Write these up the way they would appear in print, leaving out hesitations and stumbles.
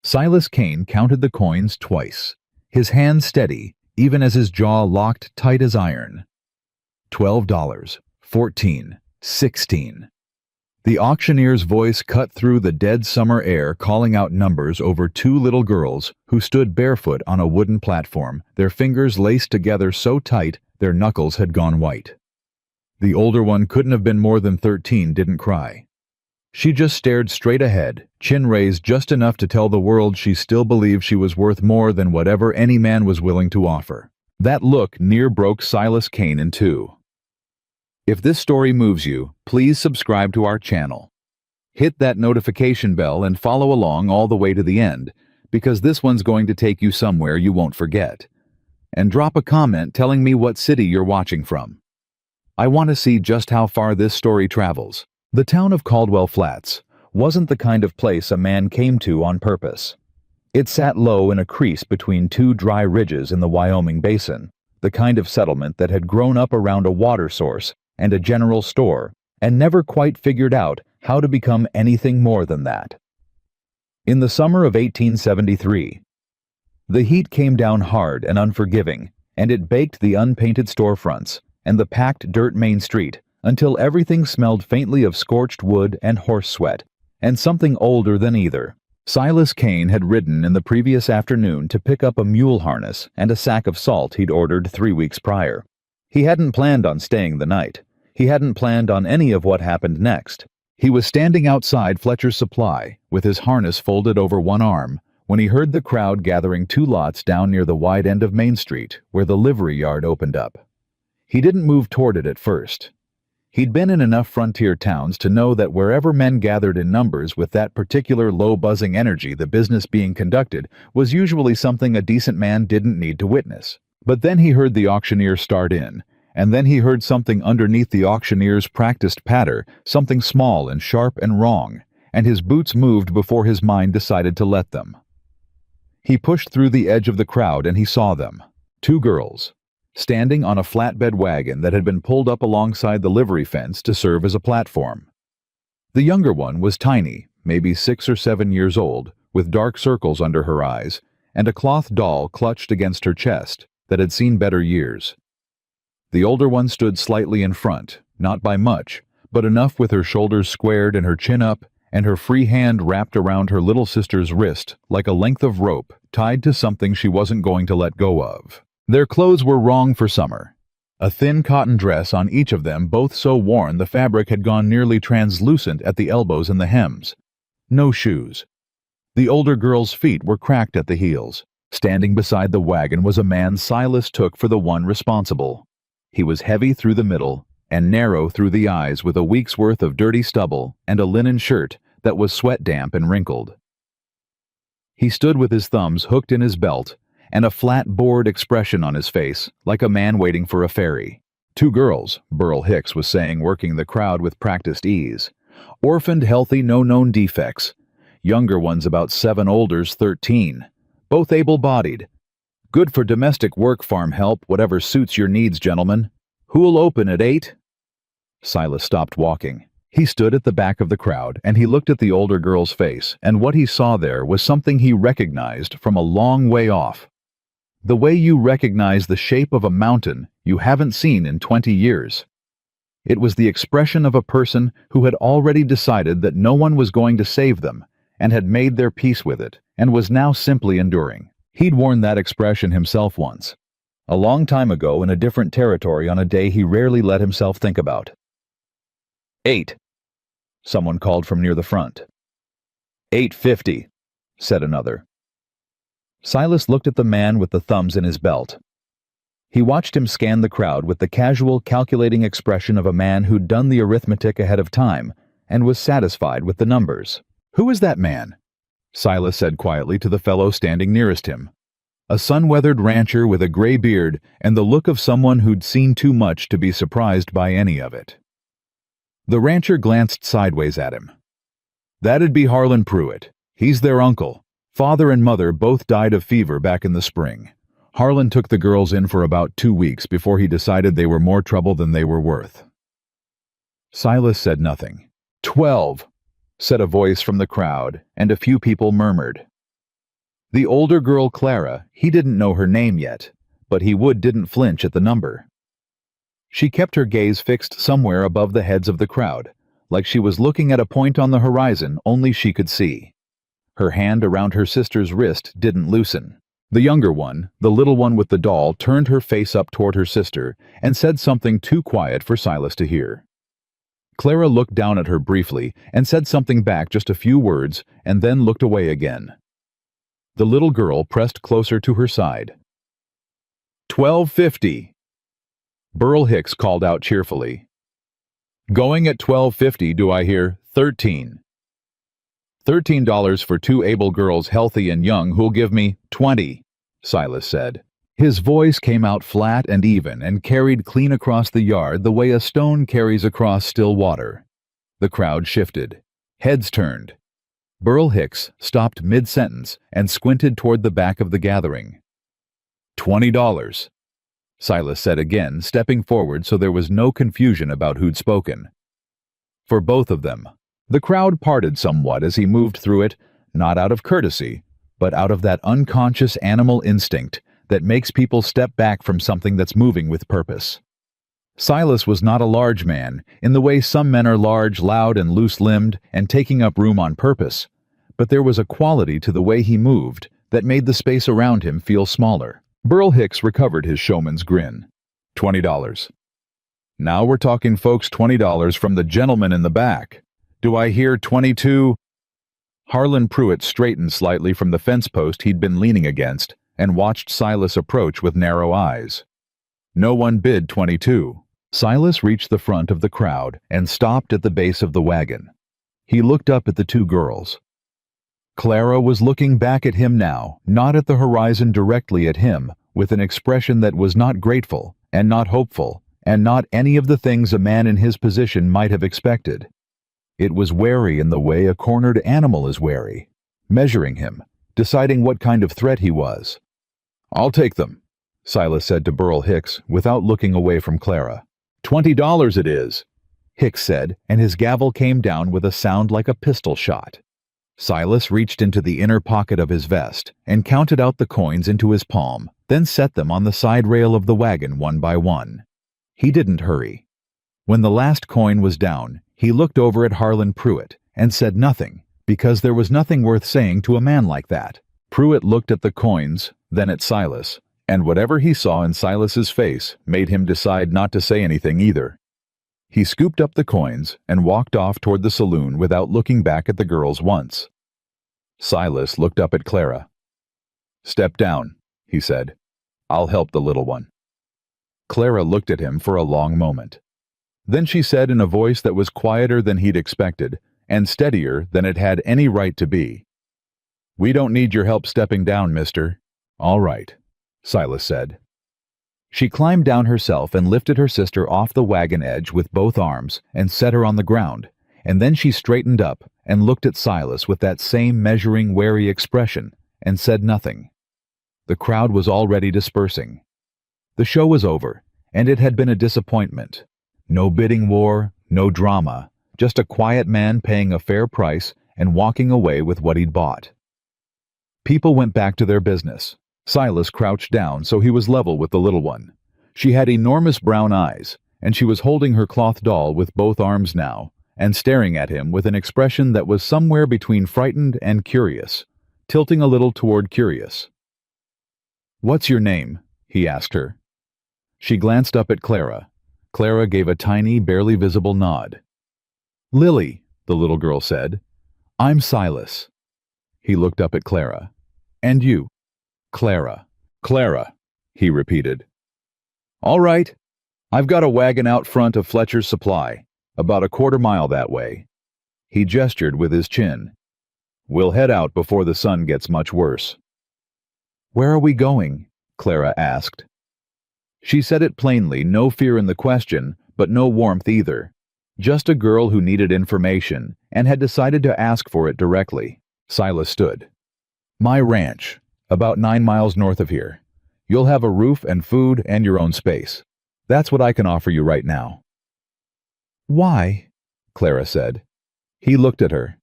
Silas Kane counted the coins twice, his hand steady, even as his jaw locked tight as iron. $12, 14, 16. The auctioneer's voice cut through the dead summer air, calling out numbers over two little girls who stood barefoot on a wooden platform, their fingers laced together so tight their knuckles had gone white. The older one couldn't have been more than 13, didn't cry. She just stared straight ahead, chin raised just enough to tell the world she still believed she was worth more than whatever any man was willing to offer. That look near broke Silas Kane in two. If this story moves you, please subscribe to our channel. Hit that notification bell and follow along all the way to the end, because this one's going to take you somewhere you won't forget. And drop a comment telling me what city you're watching from. I want to see just how far this story travels. The town of Caldwell Flats wasn't the kind of place a man came to on purpose. It sat low in a crease between two dry ridges in the Wyoming basin, the kind of settlement that had grown up around a water source and a general store and never quite figured out how to become anything more than that. In the summer of 1873, the heat came down hard and unforgiving, and it baked the unpainted storefronts and the packed dirt main street until everything smelled faintly of scorched wood and horse sweat, and something older than either. Silas Kane had ridden in the previous afternoon to pick up a mule harness and a sack of salt he'd ordered 3 weeks prior. He hadn't planned on staying the night. He hadn't planned on any of what happened next. He was standing outside Fletcher's Supply, with his harness folded over one arm, when he heard the crowd gathering 2 lots down near the wide end of Main Street, where the livery yard opened up. He didn't move toward it at first. He'd been in enough frontier towns to know that wherever men gathered in numbers with that particular low-buzzing energy the business being conducted was usually something a decent man didn't need to witness. But then he heard the auctioneer start in, and then he heard something underneath the auctioneer's practiced patter, something small and sharp and wrong, and his boots moved before his mind decided to let them. He pushed through the edge of the crowd and he saw them, 2 girls, standing on a flatbed wagon that had been pulled up alongside the livery fence to serve as a platform. The younger one was tiny, maybe 6 or 7 years old, with dark circles under her eyes, and a cloth doll clutched against her chest that had seen better years. The older one stood slightly in front, not by much, but enough with her shoulders squared and her chin up, and her free hand wrapped around her little sister's wrist like a length of rope tied to something she wasn't going to let go of. Their clothes were wrong for summer. A thin cotton dress on each of them, both so worn the fabric had gone nearly translucent at the elbows and the hems. No shoes. The older girl's feet were cracked at the heels. Standing beside the wagon was a man Silas took for the one responsible. He was heavy through the middle and narrow through the eyes, with a week's worth of dirty stubble and a linen shirt that was sweat-damp and wrinkled. He stood with his thumbs hooked in his belt and a flat, bored expression on his face, like a man waiting for a ferry. 2 girls, Burl Hicks was saying, working the crowd with practiced ease. Orphaned, healthy, no known defects. Younger ones about 7, older's 13. Both able-bodied. Good for domestic work, farm help, whatever suits your needs, gentlemen. Who'll open at 8? Silas stopped walking. He stood at the back of the crowd, and he looked at the older girl's face, and what he saw there was something he recognized from a long way off. The way you recognize the shape of a mountain you haven't seen in 20 years. It was the expression of a person who had already decided that no one was going to save them, and had made their peace with it, and was now simply enduring. He'd worn that expression himself once, a long time ago in a different territory on a day he rarely let himself think about. 8, someone called from near the front. 8:50, said another. Silas looked at the man with the thumbs in his belt. He watched him scan the crowd with the casual, calculating expression of a man who'd done the arithmetic ahead of time and was satisfied with the numbers. "Who is that man?" Silas said quietly to the fellow standing nearest him. A sun-weathered rancher with a gray beard and the look of someone who'd seen too much to be surprised by any of it. The rancher glanced sideways at him. "That'd be Harlan Pruitt. He's their uncle. Father and mother both died of fever back in the spring. Harlan took the girls in for about 2 weeks before he decided they were more trouble than they were worth." Silas said nothing. 12, said a voice from the crowd, and a few people murmured. The older girl, Clara, he didn't know her name yet, but he didn't flinch at the number. She kept her gaze fixed somewhere above the heads of the crowd, like she was looking at a point on the horizon only she could see. Her hand around her sister's wrist didn't loosen. The younger one, the little one with the doll, turned her face up toward her sister and said something too quiet for Silas to hear. Clara looked down at her briefly and said something back, just a few words, and then looked away again. The little girl pressed closer to her side. $12.50. Burl Hicks called out cheerfully. Going at $12.50, do I hear? 13. $13 for two able girls, healthy and young, who'll give me 20, Silas said. His voice came out flat and even and carried clean across the yard the way a stone carries across still water. The crowd shifted. Heads turned. Burl Hicks stopped mid-sentence and squinted toward the back of the gathering. $20, Silas said again, stepping forward so there was no confusion about who'd spoken. For both of them. The crowd parted somewhat as he moved through it, not out of courtesy, but out of that unconscious animal instinct that makes people step back from something that's moving with purpose. Silas was not a large man, in the way some men are large, loud, and loose-limbed, and taking up room on purpose, but there was a quality to the way he moved that made the space around him feel smaller. Burl Hicks recovered his showman's grin. $20. Now we're talking, folks. $20 from the gentleman in the back. Do I hear 22? Harlan Pruitt straightened slightly from the fence post he'd been leaning against and watched Silas approach with narrow eyes. No one bid 22. Silas reached the front of the crowd and stopped at the base of the wagon. He looked up at the two girls. Clara was looking back at him now, not at the horizon, directly at him, with an expression that was not grateful and not hopeful and not any of the things a man in his position might have expected. It was wary in the way a cornered animal is wary, measuring him, deciding what kind of threat he was. "I'll take them," Silas said to Burl Hicks without looking away from Clara. $20 it is, Hicks said, and his gavel came down with a sound like a pistol shot. Silas reached into the inner pocket of his vest and counted out the coins into his palm, then set them on the side rail of the wagon one by one. He didn't hurry. When the last coin was down, he looked over at Harlan Pruitt and said nothing, because there was nothing worth saying to a man like that. Pruitt looked at the coins, then at Silas, and whatever he saw in Silas's face made him decide not to say anything either. He scooped up the coins and walked off toward the saloon without looking back at the girls once. Silas looked up at Clara. "Step down," he said. "I'll help the little one." Clara looked at him for a long moment. Then she said in a voice that was quieter than he'd expected, and steadier than it had any right to be, "We don't need your help stepping down, mister." "All right," Silas said. She climbed down herself and lifted her sister off the wagon edge with both arms and set her on the ground, and then she straightened up and looked at Silas with that same measuring, wary expression and said nothing. The crowd was already dispersing. The show was over, and it had been a disappointment. No bidding war, no drama, just a quiet man paying a fair price and walking away with what he'd bought. People went back to their business. Silas crouched down so he was level with the little one. She had enormous brown eyes, and she was holding her cloth doll with both arms now, and staring at him with an expression that was somewhere between frightened and curious, tilting a little toward curious. "What's your name?" he asked her. She glanced up at Clara. Clara gave a tiny, barely visible nod. "Lily," the little girl said. "I'm Silas." He looked up at Clara. "And you?" "Clara." "Clara," he repeated. "All right. I've got a wagon out front of Fletcher's Supply, about a quarter mile that way." He gestured with his chin. "We'll head out before the sun gets much worse." "Where are we going?" Clara asked. She said it plainly, no fear in the question, but no warmth either. Just a girl who needed information and had decided to ask for it directly. Silas stood. "My ranch, about 9 miles north of here. You'll have a roof and food and your own space. That's what I can offer you right now." "Why?" Clara said. He looked at her.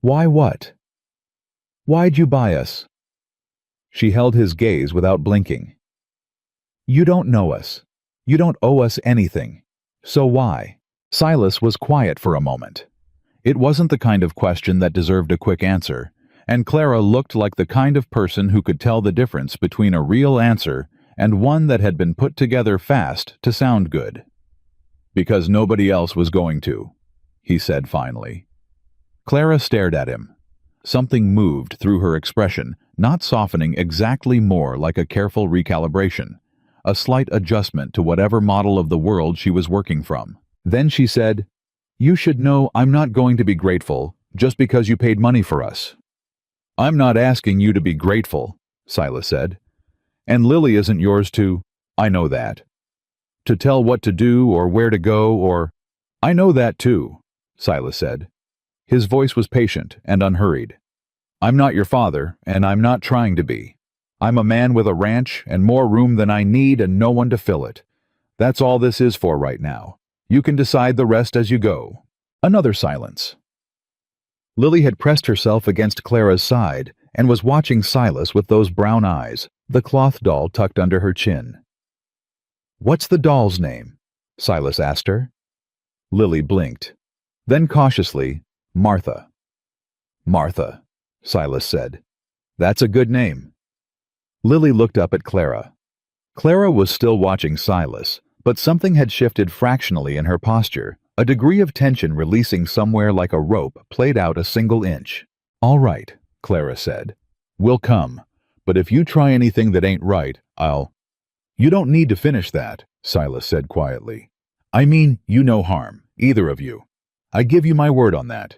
"Why what?" "Why'd you buy us?" She held his gaze without blinking. "You don't know us. You don't owe us anything. So why?" Silas was quiet for a moment. It wasn't the kind of question that deserved a quick answer, and Clara looked like the kind of person who could tell the difference between a real answer and one that had been put together fast to sound good. "Because nobody else was going to," he said finally. Clara stared at him. Something moved through her expression, not softening exactly, more like a careful recalibration, a slight adjustment to whatever model of the world she was working from. Then she said, "You should know I'm not going to be grateful just because you paid money for us." "I'm not asking you to be grateful," Silas said. "And Lily isn't yours to—" "I know that. To tell what to do or where to go or—" "I know that too," Silas said. His voice was patient and unhurried. "I'm not your father, and I'm not trying to be. I'm a man with a ranch and more room than I need and no one to fill it. That's all this is for right now. You can decide the rest as you go." Another silence. Lily had pressed herself against Clara's side and was watching Silas with those brown eyes, the cloth doll tucked under her chin. "What's the doll's name?" Silas asked her. Lily blinked. Then cautiously, "Martha." "Martha," Silas said. "That's a good name." Lily looked up at Clara. Clara was still watching Silas, but something had shifted fractionally in her posture, a degree of tension releasing somewhere like a rope played out a single inch. "All right," Clara said. "We'll come, but if you try anything that ain't right, I'll—" "You don't need to finish that," Silas said quietly. "I mean you no harm, either of you. I give you my word on that."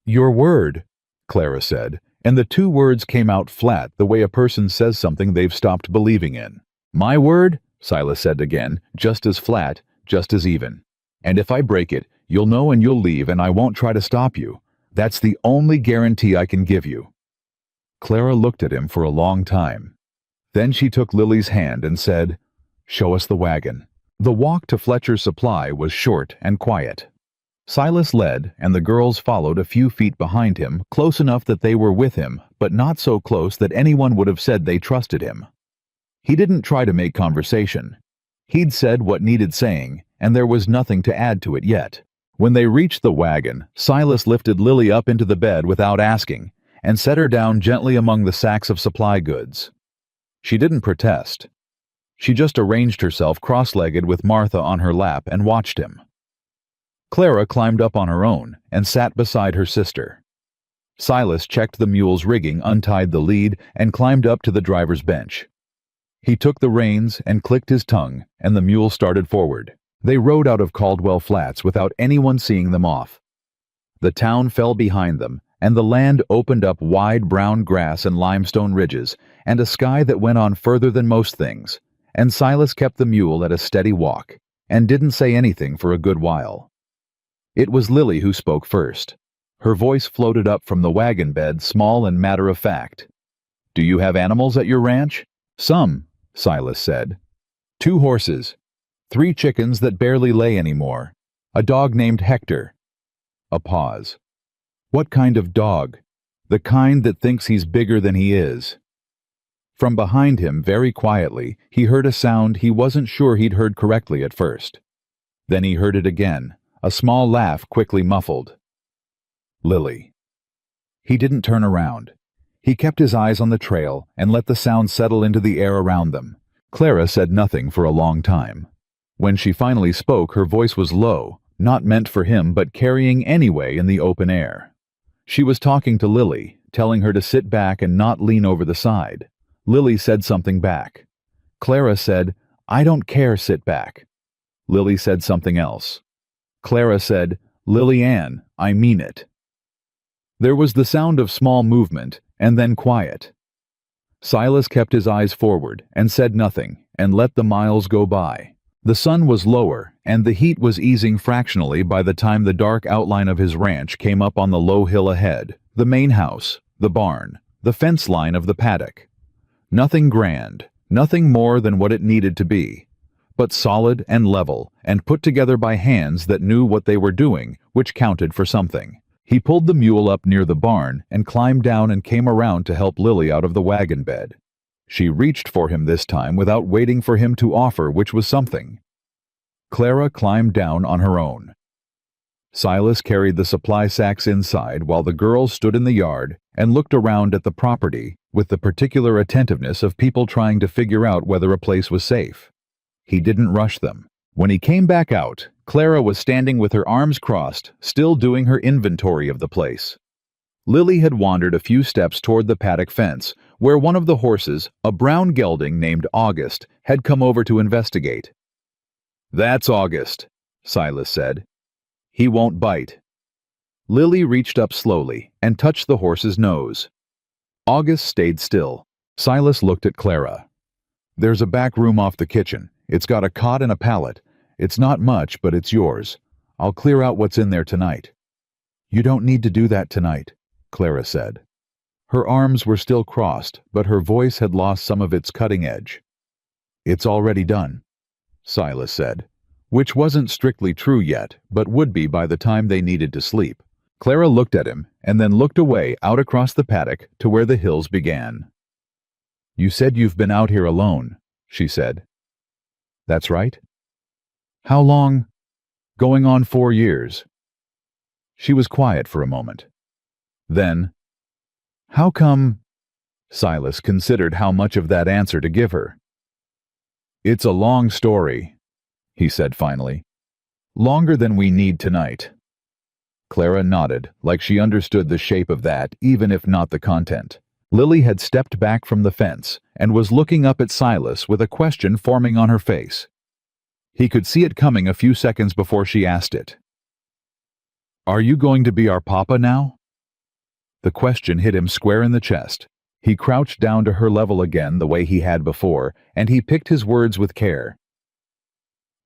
"Your word," Clara said, and the two words came out flat the way a person says something they've stopped believing in. "My word," Silas said again, just as flat, just as even. "And if I break it, you'll know and you'll leave and I won't try to stop you. That's the only guarantee I can give you." Clara looked at him for a long time. Then she took Lily's hand and said, "Show us the wagon." The walk to Fletcher's Supply was short and quiet. Silas led, and the girls followed a few feet behind him, close enough that they were with him, but not so close that anyone would have said they trusted him. He didn't try to make conversation. He'd said what needed saying, and there was nothing to add to it yet. When they reached the wagon, Silas lifted Lily up into the bed without asking, and set her down gently among the sacks of supply goods. She didn't protest. She just arranged herself cross-legged with Martha on her lap and watched him. Clara climbed up on her own and sat beside her sister. Silas checked the mule's rigging, untied the lead, and climbed up to the driver's bench. He took the reins and clicked his tongue, and the mule started forward. They rode out of Caldwell Flats without anyone seeing them off. The town fell behind them, and the land opened up wide brown grass and limestone ridges, and a sky that went on further than most things, and Silas kept the mule at a steady walk, and didn't say anything for a good while. It was Lily who spoke first. Her voice floated up from the wagon bed, small and matter-of-fact. "Do you have animals at your ranch?" "Some," Silas said. "2 horses, 3 chickens that barely lay anymore, a dog named Hector." A pause. "What kind of dog?" "The kind that thinks he's bigger than he is." From behind him, very quietly, he heard a sound he wasn't sure he'd heard correctly at first. Then he heard it again, a small laugh quickly muffled. "Lily." He didn't turn around. He kept his eyes on the trail and let the sound settle into the air around them. Clara said nothing for a long time. When she finally spoke, her voice was low, not meant for him but carrying anyway in the open air. She was talking to Lily, telling her to sit back and not lean over the side. Lily said something back. Clara said, "I don't care, sit back." Lily said something else. Clara said, "Lily Ann, I mean it." There was the sound of small movement, and then quiet. Silas kept his eyes forward and said nothing, and let the miles go by. The sun was lower, and the heat was easing fractionally by the time the dark outline of his ranch came up on the low hill ahead, the main house, the barn, the fence line of the paddock. Nothing grand, nothing more than what it needed to be, but solid and level, and put together by hands that knew what they were doing, which counted for something. He pulled the mule up near the barn and climbed down and came around to help Lily out of the wagon bed. She reached for him this time without waiting for him to offer, which was something. Clara climbed down on her own. Silas carried the supply sacks inside while the girls stood in the yard and looked around at the property with the particular attentiveness of people trying to figure out whether a place was safe. He didn't rush them. When he came back out, Clara was standing with her arms crossed, still doing her inventory of the place. Lily had wandered a few steps toward the paddock fence, where one of the horses, a brown gelding named August, had come over to investigate. "That's August," Silas said. "He won't bite." Lily reached up slowly and touched the horse's nose. August stayed still. Silas looked at Clara. "There's a back room off the kitchen. It's got a cot and a pallet. It's not much, but it's yours. I'll clear out what's in there tonight." "You don't need to do that tonight," Clara said. Her arms were still crossed, but her voice had lost some of its cutting edge. "It's already done," Silas said, which wasn't strictly true yet, but would be by the time they needed to sleep. Clara looked at him and then looked away out across the paddock to where the hills began. "You said you've been out here alone," she said. "That's right." "How long?" "Going on 4 years." She was quiet for a moment. Then, "How come?" Silas considered how much of that answer to give her. "It's a long story," he said finally. "Longer than we need tonight." Clara nodded, like she understood the shape of that, even if not the content. Lily had stepped back from the fence and was looking up at Silas with a question forming on her face. He could see it coming a few seconds before she asked it. "Are you going to be our papa now?" The question hit him square in the chest. He crouched down to her level again the way he had before, and he picked his words with care.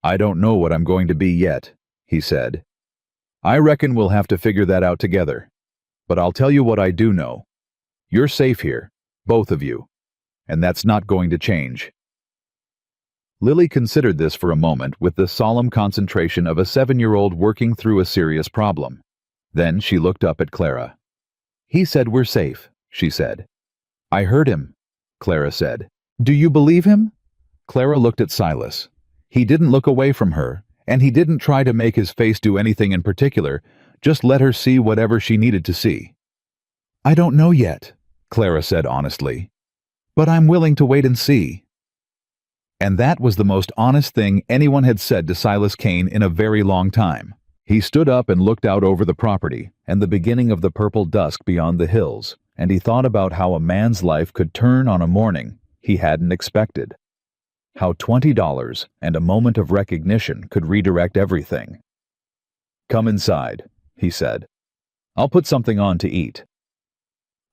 "I don't know what I'm going to be yet," he said. "I reckon we'll have to figure that out together. But I'll tell you what I do know. You're safe here, both of you, and that's not going to change." Lily considered this for a moment with the solemn concentration of a 7-year-old working through a serious problem. Then she looked up at Clara. "He said we're safe," she said. "I heard him," Clara said. "Do you believe him?" Clara looked at Silas. He didn't look away from her, and he didn't try to make his face do anything in particular, just let her see whatever she needed to see. "I don't know yet," Clara said honestly. "But I'm willing to wait and see." And that was the most honest thing anyone had said to Silas Kane in a very long time. He stood up and looked out over the property and the beginning of the purple dusk beyond the hills, and he thought about how a man's life could turn on a morning he hadn't expected. How $20 and a moment of recognition could redirect everything. "Come inside," he said. "I'll put something on to eat."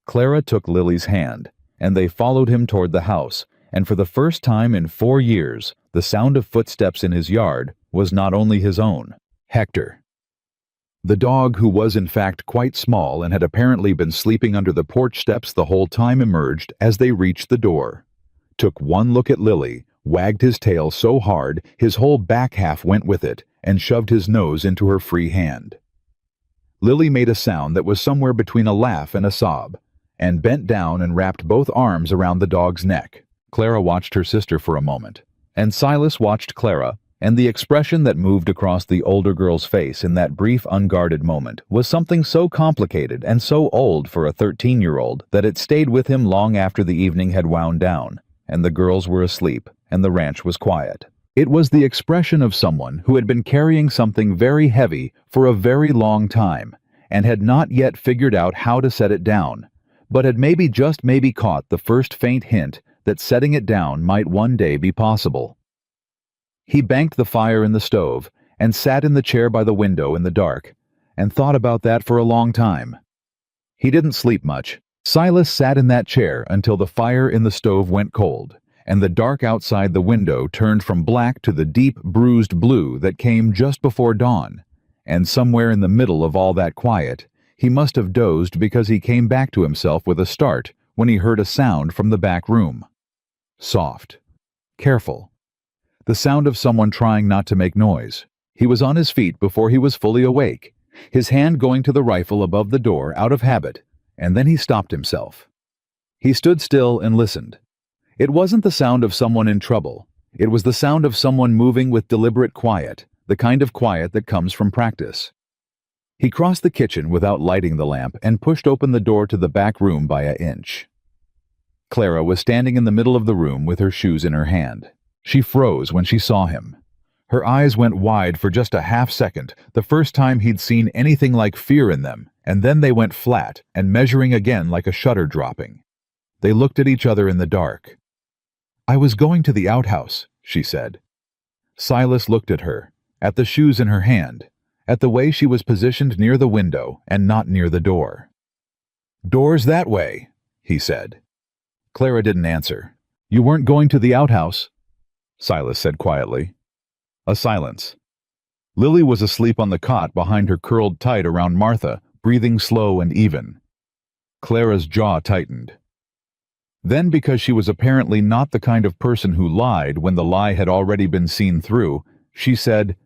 Clara took Lily's hand, and they followed him toward the house, and for the first time in 4 years, the sound of footsteps in his yard was not only his own. Hector. The dog, who was in fact quite small and had apparently been sleeping under the porch steps the whole time, emerged as they reached the door, took one look at Lily, wagged his tail so hard his whole back half went with it, and shoved his nose into her free hand. Lily made a sound that was somewhere between a laugh and a sob, and bent down and wrapped both arms around the dog's neck. Clara watched her sister for a moment, and Silas watched Clara, and the expression that moved across the older girl's face in that brief, unguarded moment was something so complicated and so old for a 13-year-old that it stayed with him long after the evening had wound down, and the girls were asleep, and the ranch was quiet. It was the expression of someone who had been carrying something very heavy for a very long time, and had not yet figured out how to set it down, but had maybe just maybe caught the first faint hint that setting it down might one day be possible. He banked the fire in the stove and sat in the chair by the window in the dark, and thought about that for a long time. He didn't sleep much. Silas sat in that chair until the fire in the stove went cold, and the dark outside the window turned from black to the deep, bruised blue that came just before dawn, and somewhere in the middle of all that quiet, he must have dozed because he came back to himself with a start when he heard a sound from the back room. Soft. Careful. The sound of someone trying not to make noise. He was on his feet before he was fully awake, his hand going to the rifle above the door out of habit, and then he stopped himself. He stood still and listened. It wasn't the sound of someone in trouble. It was the sound of someone moving with deliberate quiet, the kind of quiet that comes from practice. He crossed the kitchen without lighting the lamp and pushed open the door to the back room by an inch. Clara was standing in the middle of the room with her shoes in her hand. She froze when she saw him. Her eyes went wide for just a half second, the first time he'd seen anything like fear in them, and then they went flat and measuring again like a shutter dropping. They looked at each other in the dark. "I was going to the outhouse," she said. Silas looked at her, at the shoes in her hand, at the way she was positioned near the window and not near the door. "Door's that way," he said. Clara didn't answer. "You weren't going to the outhouse," Silas said quietly. A silence. Lily was asleep on the cot behind her curled tight around Martha, breathing slow and even. Clara's jaw tightened. Then, because she was apparently not the kind of person who lied when the lie had already been seen through, she said,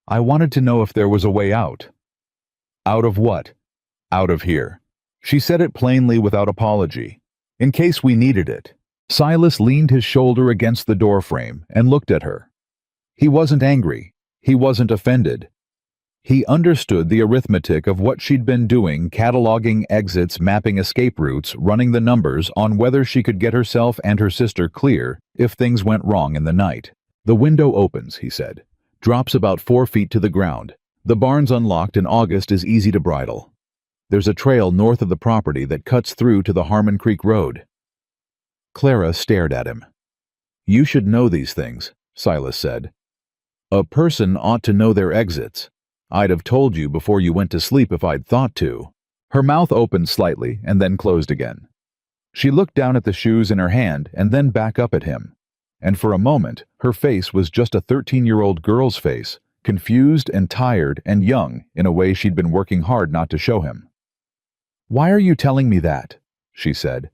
"I wanted to know if there was a way out." "Out of what?" "Out of here." She said it plainly without apology. "In case we needed it." Silas leaned his shoulder against the doorframe and looked at her. He wasn't angry. He wasn't offended. He understood the arithmetic of what she'd been doing, cataloging exits, mapping escape routes, running the numbers on whether she could get herself and her sister clear if things went wrong in the night. "The window opens," he said. "Drops about 4 feet to the ground. The barn's unlocked and August is easy to bridle. There's a trail north of the property that cuts through to the Harmon Creek Road." Clara stared at him. "You should know these things," Silas said. "A person ought to know their exits. I'd have told you before you went to sleep if I'd thought to." Her mouth opened slightly and then closed again. She looked down at the shoes in her hand and then back up at him. And for a moment, her face was just a 13-year-old girl's face, confused and tired and young in a way she'd been working hard not to show him. "Why are you telling me that?" she said.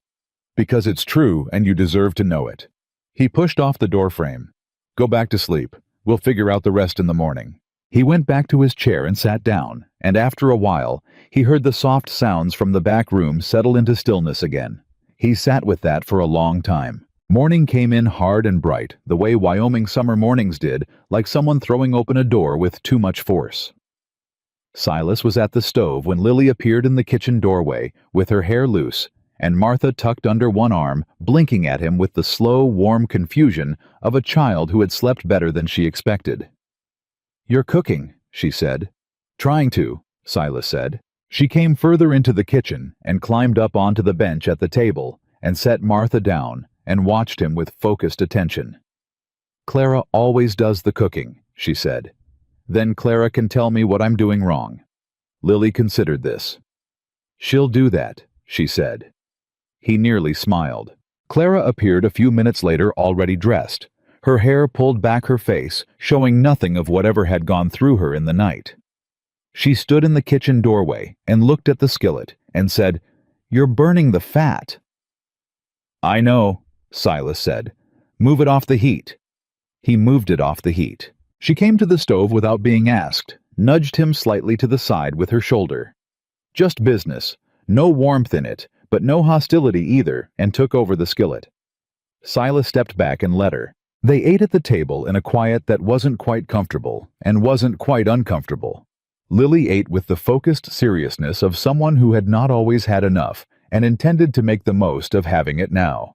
"Because it's true and you deserve to know it." He pushed off the doorframe. "Go back to sleep. We'll figure out the rest in the morning." He went back to his chair and sat down, and after a while, he heard the soft sounds from the back room settle into stillness again. He sat with that for a long time. Morning came in hard and bright, the way Wyoming summer mornings did, like someone throwing open a door with too much force. Silas was at the stove when Lily appeared in the kitchen doorway, with her hair loose, and Martha tucked under one arm, blinking at him with the slow, warm confusion of a child who had slept better than she expected. "You're cooking," she said. "Trying to," Silas said. She came further into the kitchen and climbed up onto the bench at the table and set Martha down and watched him with focused attention. "Clara always does the cooking," she said. "Then Clara can tell me what I'm doing wrong." Lily considered this. "She'll do that," she said. He nearly smiled. Clara appeared a few minutes later already dressed, her hair pulled back her face, showing nothing of whatever had gone through her in the night. She stood in the kitchen doorway and looked at the skillet and said, "You're burning the fat." "I know," Silas said. "Move it off the heat." He moved it off the heat. She came to the stove without being asked, nudged him slightly to the side with her shoulder. Just business, no warmth in it, but no hostility either, and took over the skillet. Silas stepped back and let her. They ate at the table in a quiet that wasn't quite comfortable and wasn't quite uncomfortable. Lily ate with the focused seriousness of someone who had not always had enough and intended to make the most of having it now.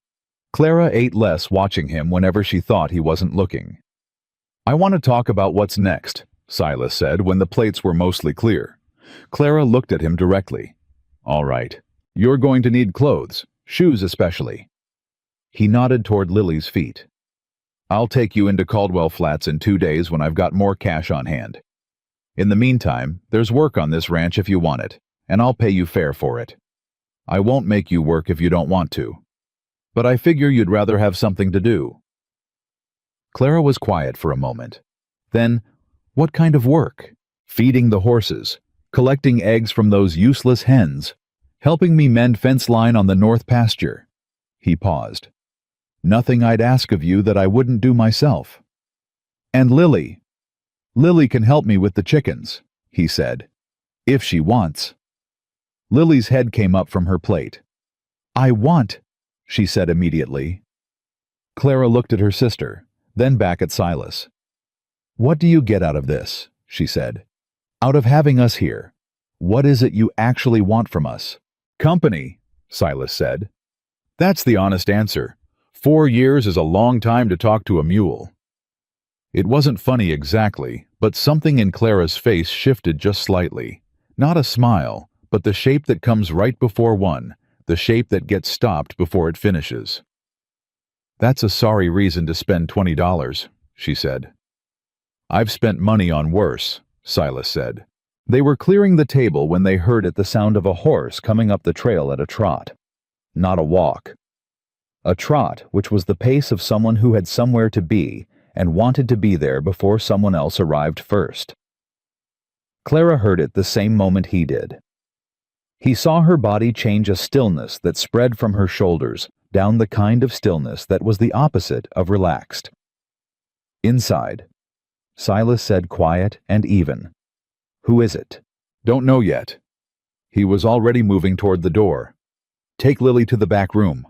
Clara ate less, watching him whenever she thought he wasn't looking. "I want to talk about what's next," Silas said when the plates were mostly clear. Clara looked at him directly. "All right. You're going to need clothes, shoes especially." He nodded toward Lily's feet. "I'll take you into Caldwell Flats in 2 days when I've got more cash on hand. In the meantime, there's work on this ranch if you want it, and I'll pay you fair for it. I won't make you work if you don't want to. But I figure you'd rather have something to do." Clara was quiet for a moment. Then, "What kind of work?" "Feeding the horses, collecting eggs from those useless hens, helping me mend fence line on the north pasture." He paused. "Nothing I'd ask of you that I wouldn't do myself." "And Lily. Lily can help me with the chickens," he said. "If she wants." Lily's head came up from her plate. "I want," she said immediately. Clara looked at her sister, then back at Silas. "What do you get out of this?" she said. "Out of having us here. What is it you actually want from us?" "Company," Silas said. "That's the honest answer. 4 years is a long time to talk to a mule." It wasn't funny exactly, but something in Clara's face shifted just slightly. Not a smile, but the shape that comes right before one, the shape that gets stopped before it finishes. "That's a sorry reason to spend $20, she said. "I've spent money on worse," Silas said. They were clearing the table when they heard it the sound of a horse coming up the trail at a trot. Not a walk. A trot, which was the pace of someone who had somewhere to be and wanted to be there before someone else arrived first. Clara heard it the same moment he did. He saw her body change a stillness that spread from her shoulders down the kind of stillness that was the opposite of relaxed. "Inside," Silas said, quiet and even. "Who is it?" "Don't know yet." He was already moving toward the door. "Take Lily to the back room."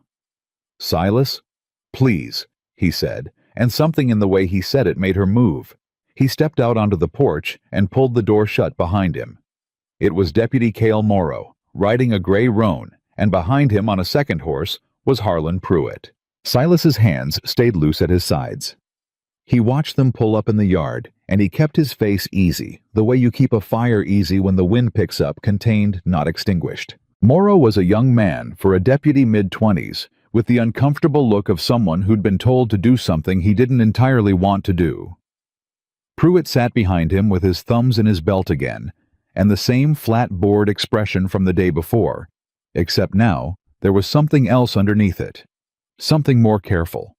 "Silas? Please," he said, and something in the way he said it made her move. He stepped out onto the porch and pulled the door shut behind him. It was Deputy Cale Morrow, riding a gray roan, and behind him on a second horse was Harlan Pruitt. Silas's hands stayed loose at his sides. He watched them pull up in the yard, and he kept his face easy, the way you keep a fire easy when the wind picks up, contained, not extinguished. Morrow was a young man, for a deputy mid-20s, with the uncomfortable look of someone who'd been told to do something he didn't entirely want to do. Pruitt sat behind him with his thumbs in his belt again, and the same flat, bored expression from the day before, except now there was something else underneath it. Something more careful.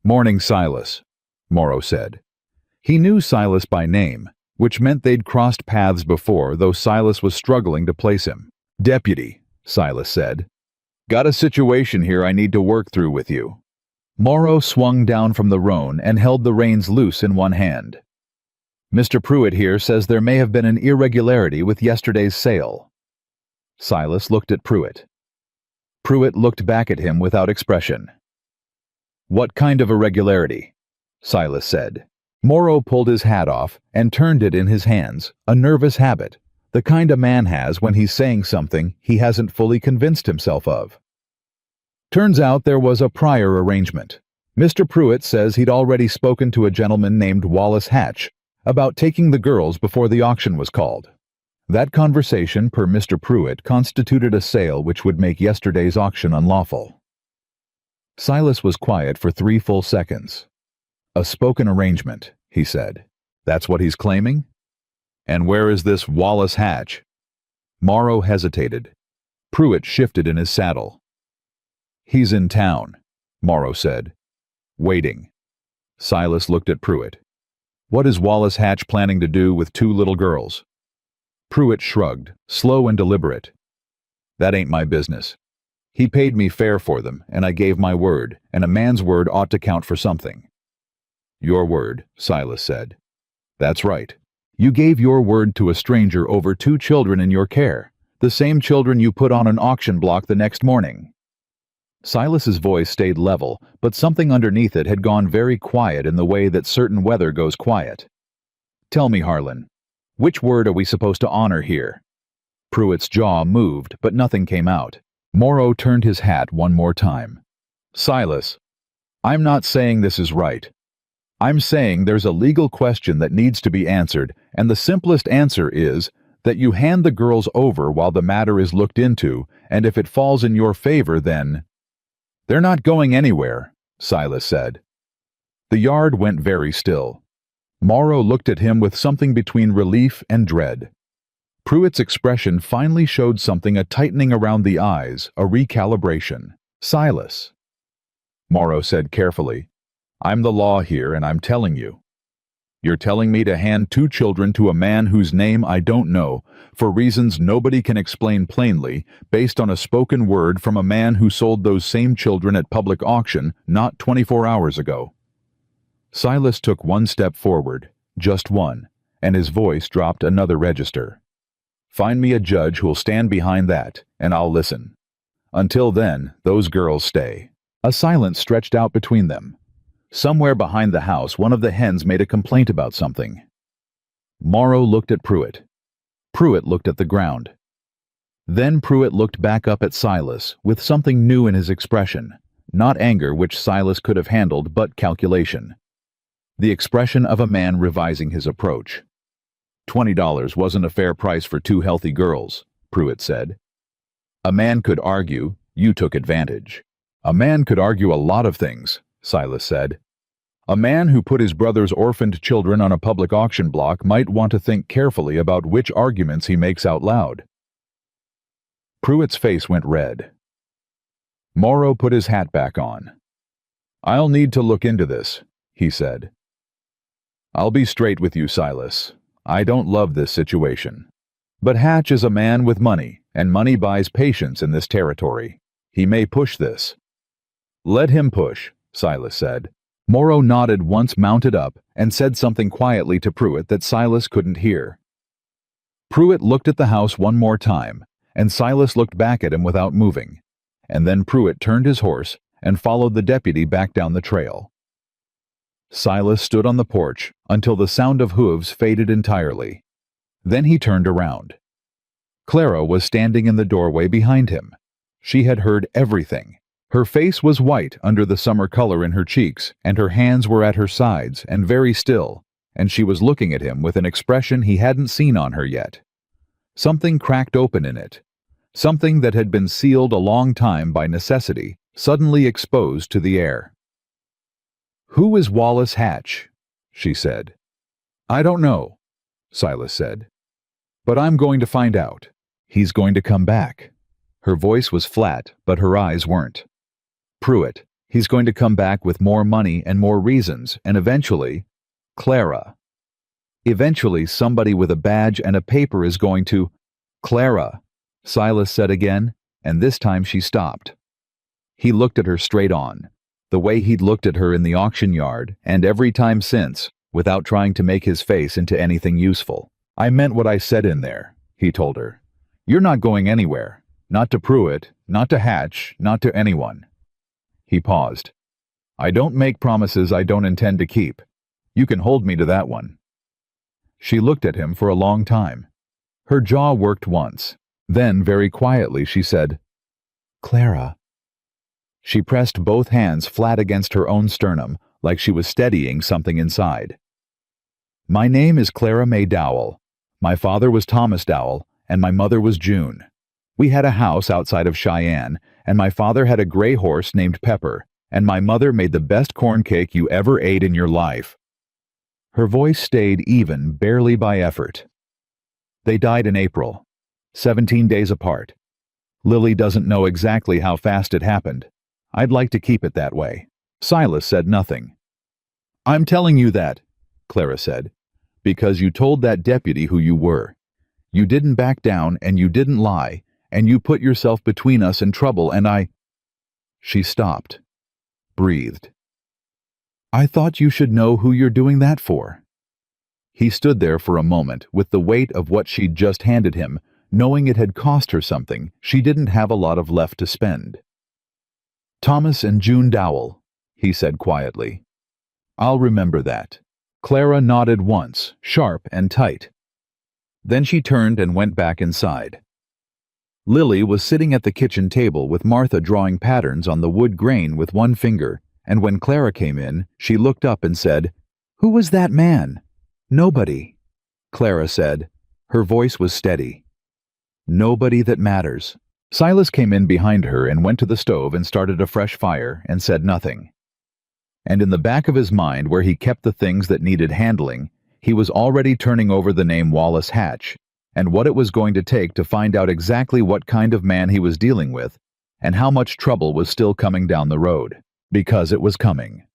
"Morning, Silas," Morrow said. He knew Silas by name, which meant they'd crossed paths before, though Silas was struggling to place him. "Deputy," Silas said. "Got a situation here I need to work through with you." Morrow swung down from the roan and held the reins loose in one hand. "Mr. Pruitt here says there may have been an irregularity with yesterday's sale." Silas looked at Pruitt. Pruitt looked back at him without expression. "What kind of irregularity?" Silas said. Morrow pulled his hat off and turned it in his hands, a nervous habit, the kind a man has when he's saying something he hasn't fully convinced himself of. "Turns out there was a prior arrangement. Mr. Pruitt says he'd already spoken to a gentleman named Wallace Hatch about taking the girls before the auction was called. That conversation, per Mr. Pruitt, constituted a sale which would make yesterday's auction unlawful." Silas was quiet for 3 full seconds. "A spoken arrangement," he said. "That's what he's claiming? And where is this Wallace Hatch?" Morrow hesitated. Pruitt shifted in his saddle. "He's in town," Morrow said. "Waiting." Silas looked at Pruitt. "What is Wallace Hatch planning to do with 2 little girls?" Pruitt shrugged, slow and deliberate. "That ain't my business. He paid me fair for them, and I gave my word, and a man's word ought to count for something." "Your word," Silas said. "That's right. You gave your word to a stranger over 2 children in your care, the same children you put on an auction block the next morning." Silas's voice stayed level, but something underneath it had gone very quiet in the way that certain weather goes quiet. "Tell me, Harlan, which word are we supposed to honor here?" Pruitt's jaw moved, but nothing came out. Morrow turned his hat one more time. "Silas, I'm not saying this is right. I'm saying there's a legal question that needs to be answered, and the simplest answer is that you hand the girls over while the matter is looked into, and if it falls in your favor, then—" "They're not going anywhere," Silas said. The yard went very still. Morrow looked at him with something between relief and dread. Pruitt's expression finally showed something, a tightening around the eyes, a recalibration. "Silas," Morrow said carefully, "I'm the law here, and I'm telling you. You're telling me to hand 2 children to a man whose name I don't know, for reasons nobody can explain plainly, based on a spoken word from a man who sold those same children at public auction not 24 hours ago." Silas took 1 step forward, just one, and his voice dropped another register. "Find me a judge who'll stand behind that, and I'll listen. Until then, those girls stay." A silence stretched out between them, Somewhere behind the house, one of the hens made a complaint about something. Morrow looked at Pruitt. Pruitt looked at the ground. Then Pruitt looked back up at Silas, with something new in his expression, not anger, which Silas could have handled, but calculation. The expression of a man revising his approach. $20 wasn't a fair price for two healthy girls, Pruitt said. A man could argue, you took advantage. A man could argue a lot of things, Silas said. A man who put his brother's orphaned children on a public auction block might want to think carefully about which arguments he makes out loud. Pruitt's face went red. Morrow put his hat back on. I'll need to look into this, he said. I'll be straight with you, Silas. I don't love this situation. But Hatch is a man with money, and money buys patience in this territory. He may push this. Let him push, Silas said. Morrow nodded once, mounted up, and said something quietly to Pruitt that Silas couldn't hear. Pruitt looked at the house one more time, and Silas looked back at him without moving, and then Pruitt turned his horse and followed the deputy back down the trail. Silas stood on the porch until the sound of hooves faded entirely. Then he turned around. Clara was standing in the doorway behind him. She had heard everything. Her face was white under the summer color in her cheeks, and her hands were at her sides and very still, and she was looking at him with an expression he hadn't seen on her yet. Something cracked open in it. Something that had been sealed a long time by necessity, suddenly exposed to the air. "Who is Wallace Hatch?" she said. "I don't know," Silas said. "But I'm going to find out. He's going to come back." Her voice was flat, but her eyes weren't. "Pruitt, he's going to come back with more money and more reasons, and eventually, Clara. Eventually somebody with a badge and a paper is going to—" "Clara," Silas said again, and this time she stopped. He looked at her straight on, the way he'd looked at her in the auction yard, and every time since, without trying to make his face into anything useful. "I meant what I said in there," he told her. "You're not going anywhere. Not to Pruitt, not to Hatch, not to anyone." He paused. "I don't make promises I don't intend to keep. You can hold me to that one." She looked at him for a long time. Her jaw worked once. Then, very quietly, she said, "Clara." She pressed both hands flat against her own sternum, like she was steadying something inside. "My name is Clara May Dowell. My father was Thomas Dowell, and my mother was June. We had a house outside of Cheyenne, and my father had a gray horse named Pepper, and my mother made the best corn cake you ever ate in your life." Her voice stayed even, barely by effort. "They died in April, 17 days apart. Lily doesn't know exactly how fast it happened. I'd like to keep it that way." Silas said nothing. "I'm telling you that," Clara said, "because you told that deputy who you were. You didn't back down, and you didn't lie, and you put yourself between us and trouble, and I—" She stopped, breathed. "I thought you should know who you're doing that for." He stood there for a moment with the weight of what she'd just handed him, knowing it had cost her something she didn't have a lot of left to spend. "Thomas and June Dowell," he said quietly. "I'll remember that." Clara nodded once, sharp and tight. Then she turned and went back inside. Lily was sitting at the kitchen table with Martha drawing patterns on the wood grain with one finger, and when Clara came in, she looked up and said, "Who was that man?" "Nobody," Clara said. Her voice was steady. "Nobody that matters." Silas came in behind her and went to the stove and started a fresh fire and said nothing. And in the back of his mind, where he kept the things that needed handling, he was already turning over the name Wallace Hatch and what it was going to take to find out exactly what kind of man he was dealing with and how much trouble was still coming down the road, because it was coming.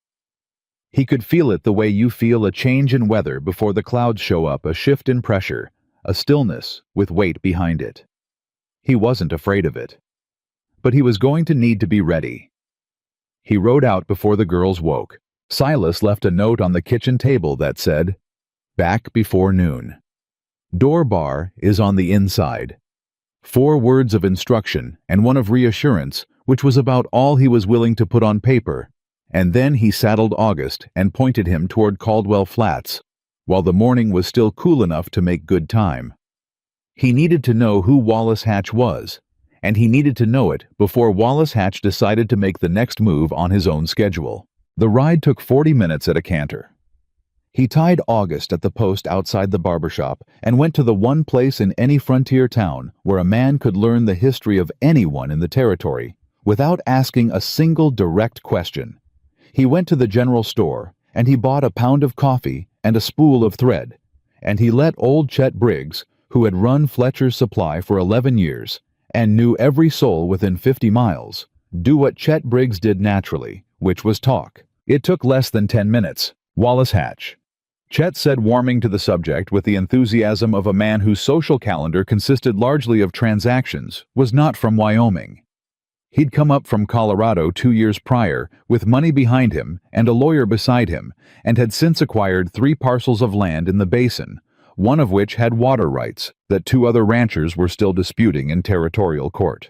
He could feel it the way you feel a change in weather before the clouds show up, a shift in pressure, a stillness with weight behind it. He wasn't afraid of it. But he was going to need to be ready. He rode out before the girls woke. Silas left a note on the kitchen table that said, "Back before noon. Door bar is on the inside." 4 words of instruction and one of reassurance, which was about all he was willing to put on paper, And then he saddled August and pointed him toward Caldwell Flats, while the morning was still cool enough to make good time. He needed to know who Wallace Hatch was, and he needed to know it before Wallace Hatch decided to make the next move on his own schedule. The ride took 40 minutes at a canter. He tied August at the post outside the barbershop and went to the one place in any frontier town where a man could learn the history of anyone in the territory without asking a single direct question. He went to the general store, and he bought a pound of coffee and a spool of thread, and he let old Chet Briggs, who had run Fletcher's Supply for 11 years and knew every soul within 50 miles, do what Chet Briggs did naturally, which was talk. It took less than 10 minutes. Wallace Hatch. Chet said, warming to the subject with the enthusiasm of a man whose social calendar consisted largely of transactions, was not from Wyoming. He'd come up from Colorado 2 years prior with money behind him and a lawyer beside him, and had since acquired 3 parcels of land in the basin, one of which had water rights that 2 other ranchers were still disputing in territorial court.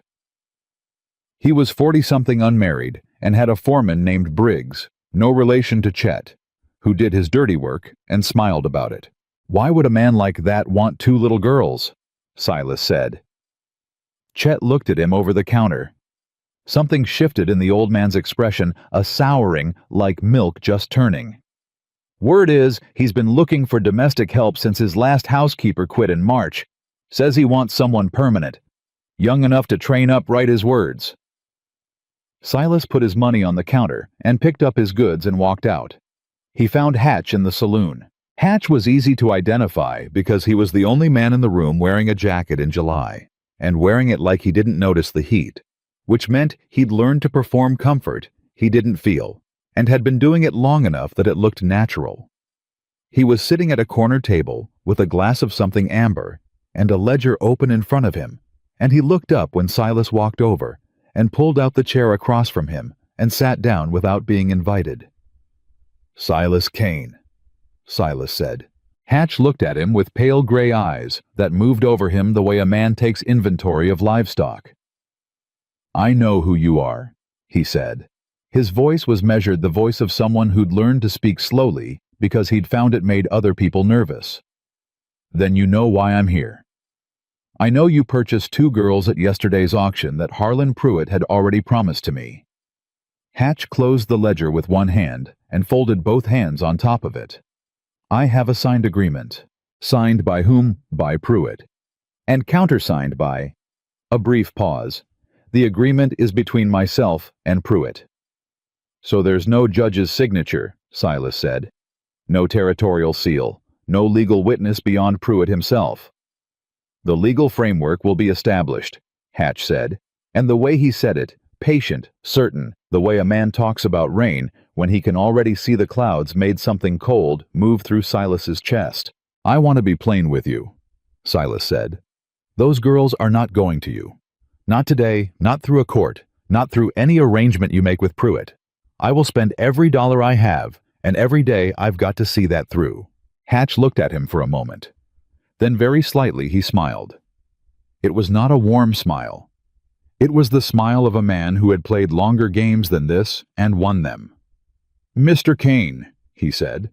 He was 40-something unmarried and had a foreman named Briggs, no relation to Chet, who did his dirty work and smiled about it. "Why would a man like that want 2 little girls?" Silas said. Chet looked at him over the counter. Something shifted in the old man's expression, a souring like milk just turning. "Word is, he's been looking for domestic help since his last housekeeper quit in March. Says he wants someone permanent. Young enough to train up right his words." Silas put his money on the counter and picked up his goods and walked out. He found Hatch in the saloon. Hatch was easy to identify because he was the only man in the room wearing a jacket in July, and wearing it like he didn't notice the heat, which meant he'd learned to perform comfort he didn't feel, and had been doing it long enough that it looked natural. He was sitting at a corner table with a glass of something amber and a ledger open in front of him, and he looked up when Silas walked over and pulled out the chair across from him and sat down without being invited. "Silas Kane," Silas said. Hatch looked at him with pale gray eyes that moved over him the way a man takes inventory of livestock. "I know who you are," he said. His voice was measured, the voice of someone who'd learned to speak slowly because he'd found it made other people nervous. "Then you know why I'm here. I know you purchased 2 girls at yesterday's auction that Harlan Pruitt had already promised to me." Hatch closed the ledger with one hand and folded both hands on top of it. "I have a signed agreement." "Signed by whom?" "By Pruitt." "And countersigned by—" A brief pause. "The agreement is between myself and Pruitt." "So there's no judge's signature," Silas said. "No territorial seal, no legal witness beyond Pruitt himself." "The legal framework will be established," Hatch said, and the way he said it, patient, certain, the way a man talks about rain when he can already see the clouds, made something cold move through Silas's chest. "I want to be plain with you," Silas said. "Those girls are not going to you. Not today, not through a court, not through any arrangement you make with Pruitt. I will spend every dollar I have, and every day I've got to see that through." Hatch looked at him for a moment. Then very slightly he smiled. It was not a warm smile. It was the smile of a man who had played longer games than this and won them. "Mr. Kane," he said,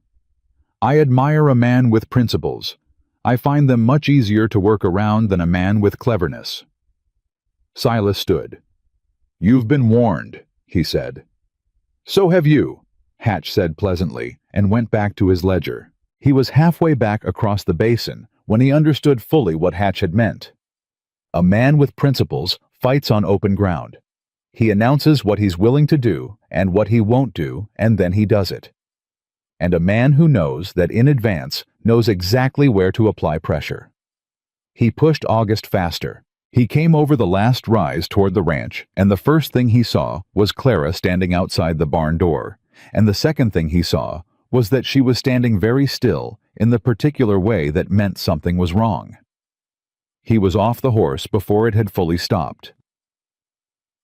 "I admire a man with principles. I find them much easier to work around than a man with cleverness." Silas stood. "You've been warned," he said. "So have you," Hatch said pleasantly, and went back to his ledger. He was halfway back across the basin when he understood fully what Hatch had meant. A man with principles fights on open ground. He announces what he's willing to do and what he won't do, and then he does it. And a man who knows that in advance knows exactly where to apply pressure. He pushed August faster. He came over the last rise toward the ranch, and the first thing he saw was Clara standing outside the barn door, and the second thing he saw was that she was standing very still in the particular way that meant something was wrong. He was off the horse before it had fully stopped.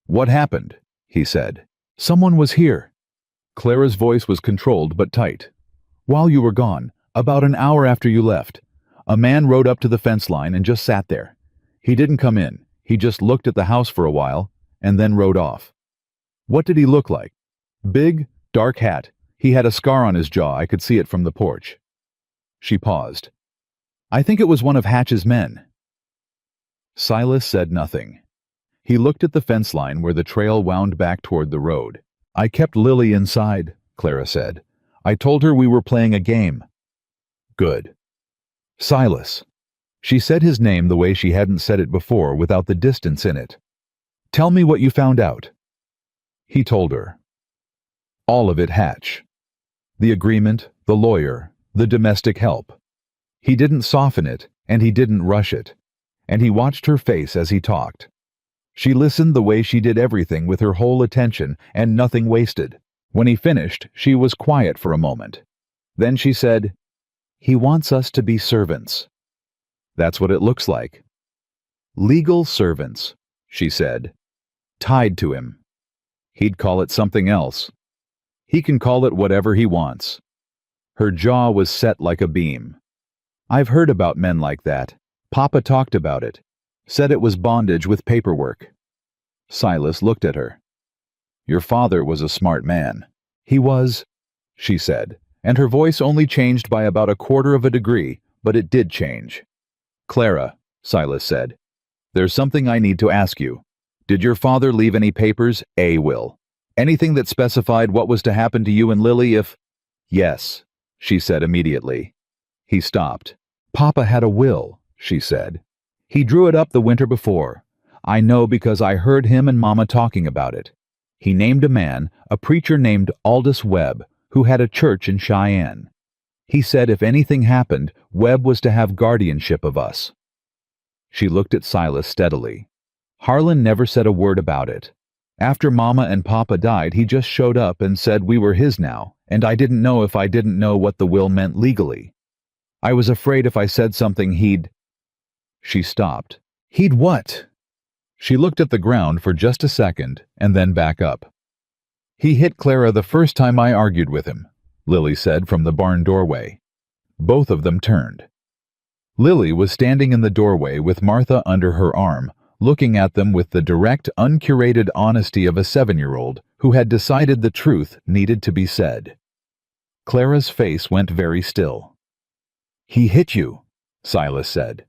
"What happened?" he said. "Someone was here." Clara's voice was controlled but tight. "While you were gone, about an hour after you left, a man rode up to the fence line and just sat there. He didn't come in. He just looked at the house for a while and then rode off." "What did he look like?" "Big, Dark hat. He had a scar on his jaw. I could see it from the porch. She paused. I think it was one of Hatch's men. Silas said nothing. He looked at the fence line where the trail wound back toward the road. I kept Lily inside, Clara said. I told her we were playing a game. Good. Silas. She said his name the way she hadn't said it before, without the distance in it. Tell me what you found out. He told her. All of it, Hatch. The agreement, the lawyer, the domestic help. He didn't soften it, and he didn't rush it. And he watched her face as he talked. She listened the way she did everything, with her whole attention, and nothing wasted. When he finished, she was quiet for a moment. Then she said, He wants us to be servants. That's what it looks like. Legal servants, she said. Tied to him. He'd call it something else. He can call it whatever he wants. Her jaw was set like a beam. I've heard about men like that. Papa talked about it. Said it was bondage with paperwork. Silas looked at her. Your father was a smart man. He was, she said, and her voice only changed by about 1/4 of a degree, but it did change. Clara, Silas said, there's something I need to ask you. Did your father leave any papers? A will. Anything that specified what was to happen to you and Lily if... Yes, she said immediately. He stopped. Papa had a will, she said. He drew it up the winter before. I know because I heard him and Mama talking about it. He named a man, a preacher named Aldous Webb, who had a church in Cheyenne. He said if anything happened, Webb was to have guardianship of us. She looked at Silas steadily. Harlan never said a word about it. After Mama and Papa died, he just showed up and said we were his now, and I didn't know if I didn't know what the will meant legally. I was afraid if I said something he'd... She stopped. He'd what? She looked at the ground for just a second and then back up. He hit Clara the first time I argued with him, Lily said from the barn doorway. Both of them turned. Lily was standing in the doorway with Martha under her arm, looking at them with the direct, uncurated honesty of a 7-year-old who had decided the truth needed to be said. Clara's face went very still. He hit you, Silas said.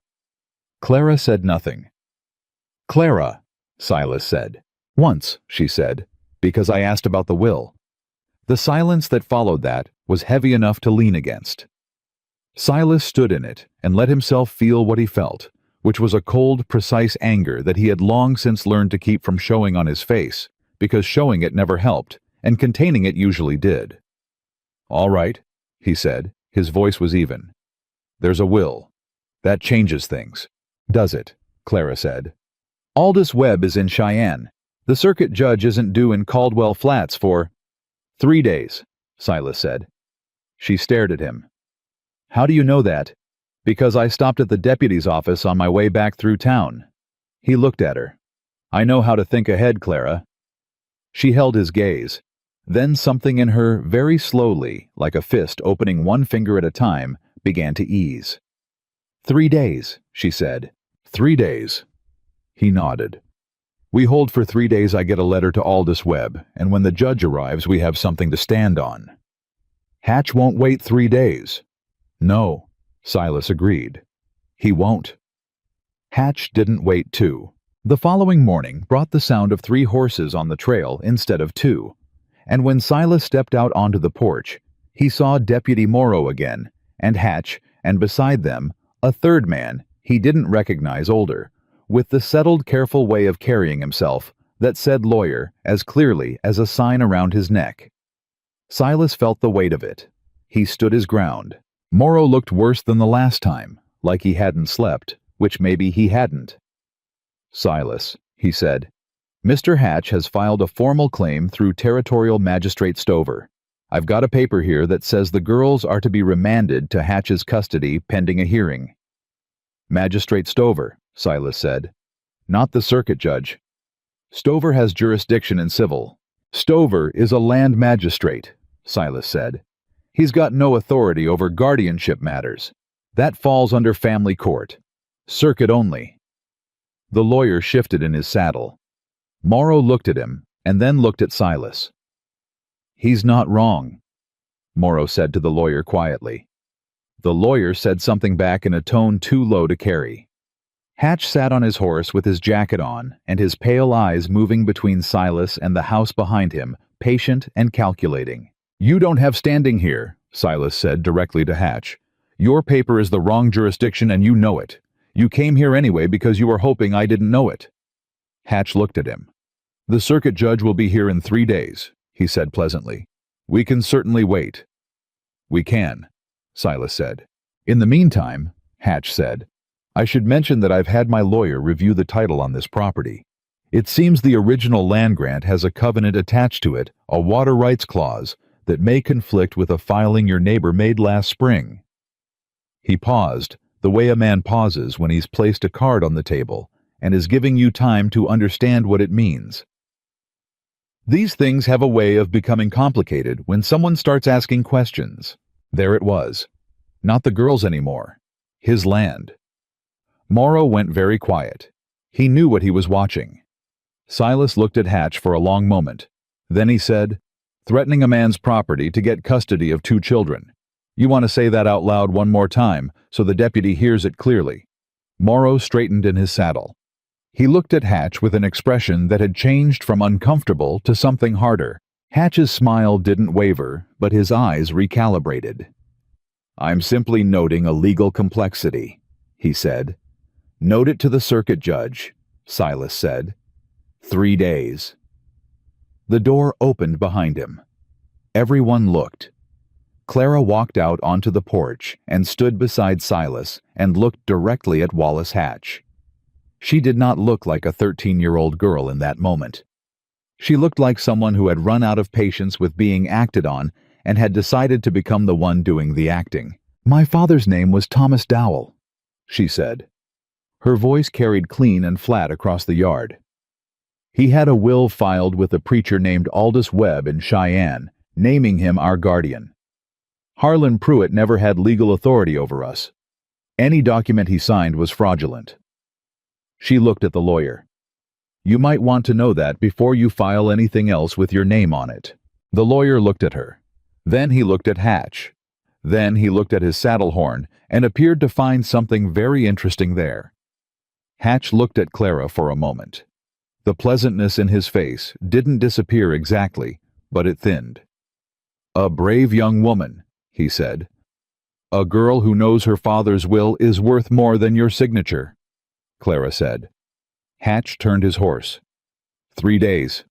Clara said nothing. Clara, Silas said. Once, she said, because I asked about the will. The silence that followed that was heavy enough to lean against. Silas stood in it and let himself feel what he felt, which was a cold, precise anger that he had long since learned to keep from showing on his face, because showing it never helped, and containing it usually did. All right, he said. His voice was even. There's a will. That changes things. Does it? Clara said. Aldous Webb is in Cheyenne. The circuit judge isn't due in Caldwell Flats for 3 days, Silas said. She stared at him. How do you know that? Because I stopped at the deputy's office on my way back through town. He looked at her. I know how to think ahead, Clara. She held his gaze. Then something in her, very slowly, like a fist opening one finger at a time, began to ease. 3 days, she said. 3 days. He nodded. We hold for 3 days. I get a letter to Aldous Webb, and when the judge arrives we have something to stand on. Hatch won't wait 3 days. No, Silas agreed. He won't. Hatch didn't wait too. The following morning brought the sound of 3 horses on the trail instead of 2, and when Silas stepped out onto the porch, he saw Deputy Morrow again, and Hatch, and beside them, a third man he didn't recognize, older, with the settled, careful way of carrying himself that said lawyer as clearly as a sign around his neck. Silas felt the weight of it. He stood his ground. Morrow looked worse than the last time, like he hadn't slept, which maybe he hadn't. Silas, he said, Mr. Hatch has filed a formal claim through Territorial Magistrate Stover. I've got a paper here that says the girls are to be remanded to Hatch's custody pending a hearing. Magistrate Stover, Silas said. Not the circuit judge. Stover has jurisdiction in civil. Stover is a land magistrate, Silas said. He's got no authority over guardianship matters. That falls under family court. Circuit only. The lawyer shifted in his saddle. Morrow looked at him, and then looked at Silas. "He's not wrong," Morrow said to the lawyer quietly. The lawyer said something back in a tone too low to carry. Hatch sat on his horse with his jacket on and his pale eyes moving between Silas and the house behind him, patient and calculating. "You don't have standing here," Silas said directly to Hatch. "Your paper is the wrong jurisdiction and you know it. You came here anyway because you were hoping I didn't know it." Hatch looked at him. "The circuit judge will be here in 3 days," he said pleasantly. "We can certainly wait." "We can," Silas said. "In the meantime," Hatch said, "I should mention that I've had my lawyer review the title on this property. It seems the original land grant has a covenant attached to it, a water rights clause, that may conflict with a filing your neighbor made last spring." He paused, the way a man pauses when he's placed a card on the table and is giving you time to understand what it means. These things have a way of becoming complicated when someone starts asking questions. There it was. Not the girl's anymore. His land. Morrow went very quiet. He knew what he was watching. Silas looked at Hatch for a long moment. Then he said, "Threatening a man's property to get custody of 2 children. You want to say that out loud one more time so the deputy hears it clearly." Morrow straightened in his saddle. He looked at Hatch with an expression that had changed from uncomfortable to something harder. Hatch's smile didn't waver, but his eyes recalibrated. "I'm simply noting a legal complexity," he said. "Note it to the circuit judge," Silas said. 3 days. The door opened behind him. Everyone looked. Clara walked out onto the porch and stood beside Silas and looked directly at Wallace Hatch. She did not look like a 13-year-old girl in that moment. She looked like someone who had run out of patience with being acted on and had decided to become the one doing the acting. "My father's name was Thomas Dowell," she said. Her voice carried clean and flat across the yard. "He had a will filed with a preacher named Aldous Webb in Cheyenne, naming him our guardian. Harlan Pruitt never had legal authority over us. Any document he signed was fraudulent." She looked at the lawyer. "You might want to know that before you file anything else with your name on it." The lawyer looked at her. Then he looked at Hatch. Then he looked at his saddle horn and appeared to find something very interesting there. Hatch looked at Clara for a moment. The pleasantness in his face didn't disappear exactly, but it thinned. "A brave young woman," he said. "A girl who knows her father's will is worth more than your signature," Clara said. Hatch turned his horse. 3 days,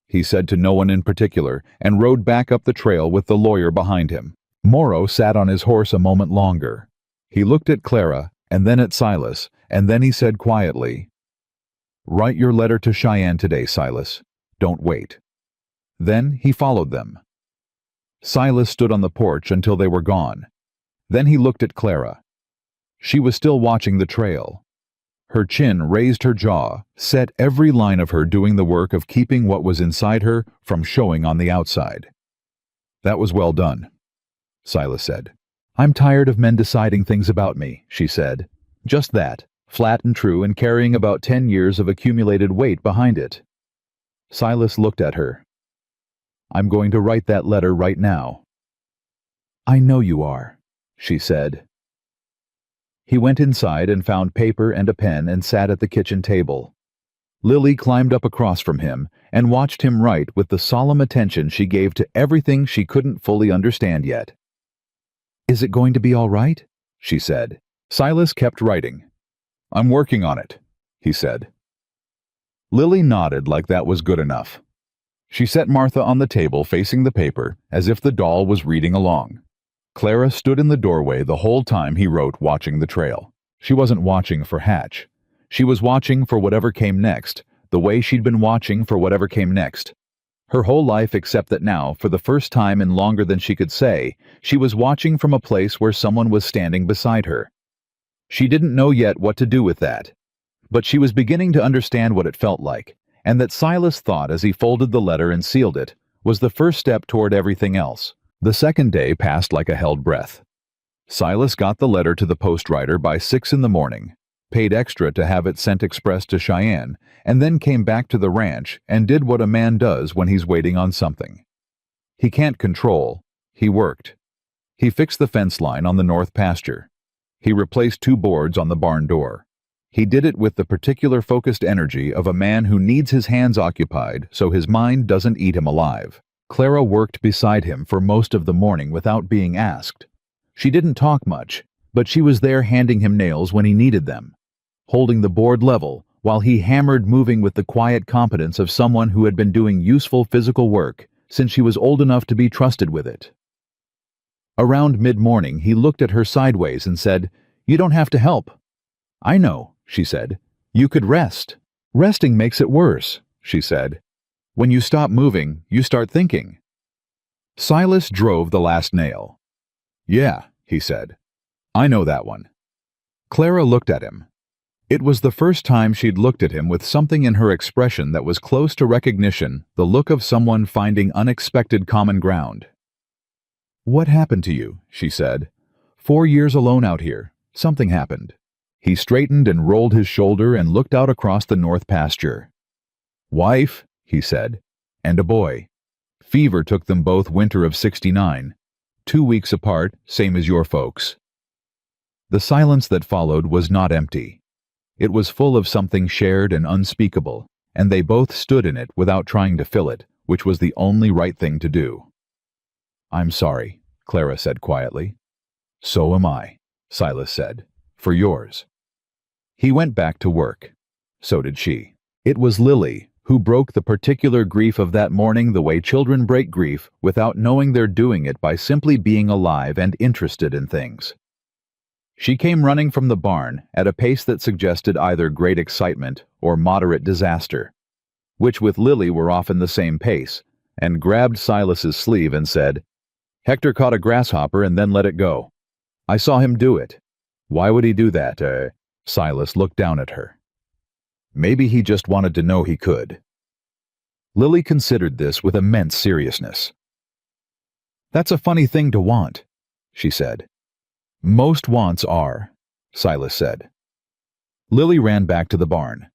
he said to no one in particular, and rode back up the trail with the lawyer behind him. Morrow sat on his horse a moment longer. He looked at Clara, and then at Silas, and then he said quietly, "Write your letter to Cheyenne today, Silas. Don't wait." Then he followed them. Silas stood on the porch until they were gone. Then he looked at Clara. She was still watching the trail. Her chin raised her jaw, set every line of her doing the work of keeping what was inside her from showing on the outside. "That was well done," Silas said. "I'm tired of men deciding things about me," she said. Just that, flat and true and carrying about 10 years of accumulated weight behind it. Silas looked at her. "I'm going to write that letter right now." "I know you are," she said. He went inside and found paper and a pen and sat at the kitchen table. Lily climbed up across from him and watched him write with the solemn attention she gave to everything she couldn't fully understand yet. "Is it going to be all right?" she said. Silas kept writing. "I'm working on it," he said. Lily nodded like that was good enough. She set Martha on the table facing the paper as if the doll was reading along. Clara stood in the doorway the whole time he wrote, watching the trail. She wasn't watching for Hatch. She was watching for whatever came next, the way she'd been watching for whatever came next. Her whole life, except that now, for the first time in longer than she could say, she was watching from a place where someone was standing beside her. She didn't know yet what to do with that. But she was beginning to understand what it felt like, and that Silas thought as he folded the letter and sealed it was the first step toward everything else. The second day passed like a held breath. Silas got the letter to the postwriter by 6 in the morning, paid extra to have it sent express to Cheyenne, and then came back to the ranch and did what a man does when he's waiting on something. He can't control. He worked. He fixed the fence line on the north pasture. He replaced 2 boards on the barn door. He did it with the particular focused energy of a man who needs his hands occupied so his mind doesn't eat him alive. Clara worked beside him for most of the morning without being asked. She didn't talk much, but she was there handing him nails when he needed them, holding the board level while he hammered, moving with the quiet competence of someone who had been doing useful physical work since she was old enough to be trusted with it. Around mid-morning, he looked at her sideways and said, "You don't have to help." "I know," she said. "You could rest." "Resting makes it worse," she said. "When you stop moving, you start thinking." Silas drove the last nail. "Yeah," he said. "I know that one." Clara looked at him. It was the first time she'd looked at him with something in her expression that was close to recognition, the look of someone finding unexpected common ground. "What happened to you?" she said. "4 years alone out here. Something happened." He straightened and rolled his shoulder and looked out across the north pasture. "Wife," he said, "and a boy. Fever took them both winter of '69. 2 weeks apart, same as your folks." The silence that followed was not empty. It was full of something shared and unspeakable, and they both stood in it without trying to fill it, which was the only right thing to do. "I'm sorry," Clara said quietly. "So am I," Silas said, "for yours." He went back to work. So did she. It was Lily who broke the particular grief of that morning the way children break grief without knowing they're doing it by simply being alive and interested in things. She came running from the barn at a pace that suggested either great excitement or moderate disaster, which with Lily were often the same pace, and grabbed Silas's sleeve and said, "Hector caught a grasshopper and then let it go. I saw him do it." "Why would he do that?" Silas looked down at her. "Maybe he just wanted to know he could." Lily considered this with immense seriousness. "That's a funny thing to want," she said. "Most wants are," Silas said. Lily ran back to the barn.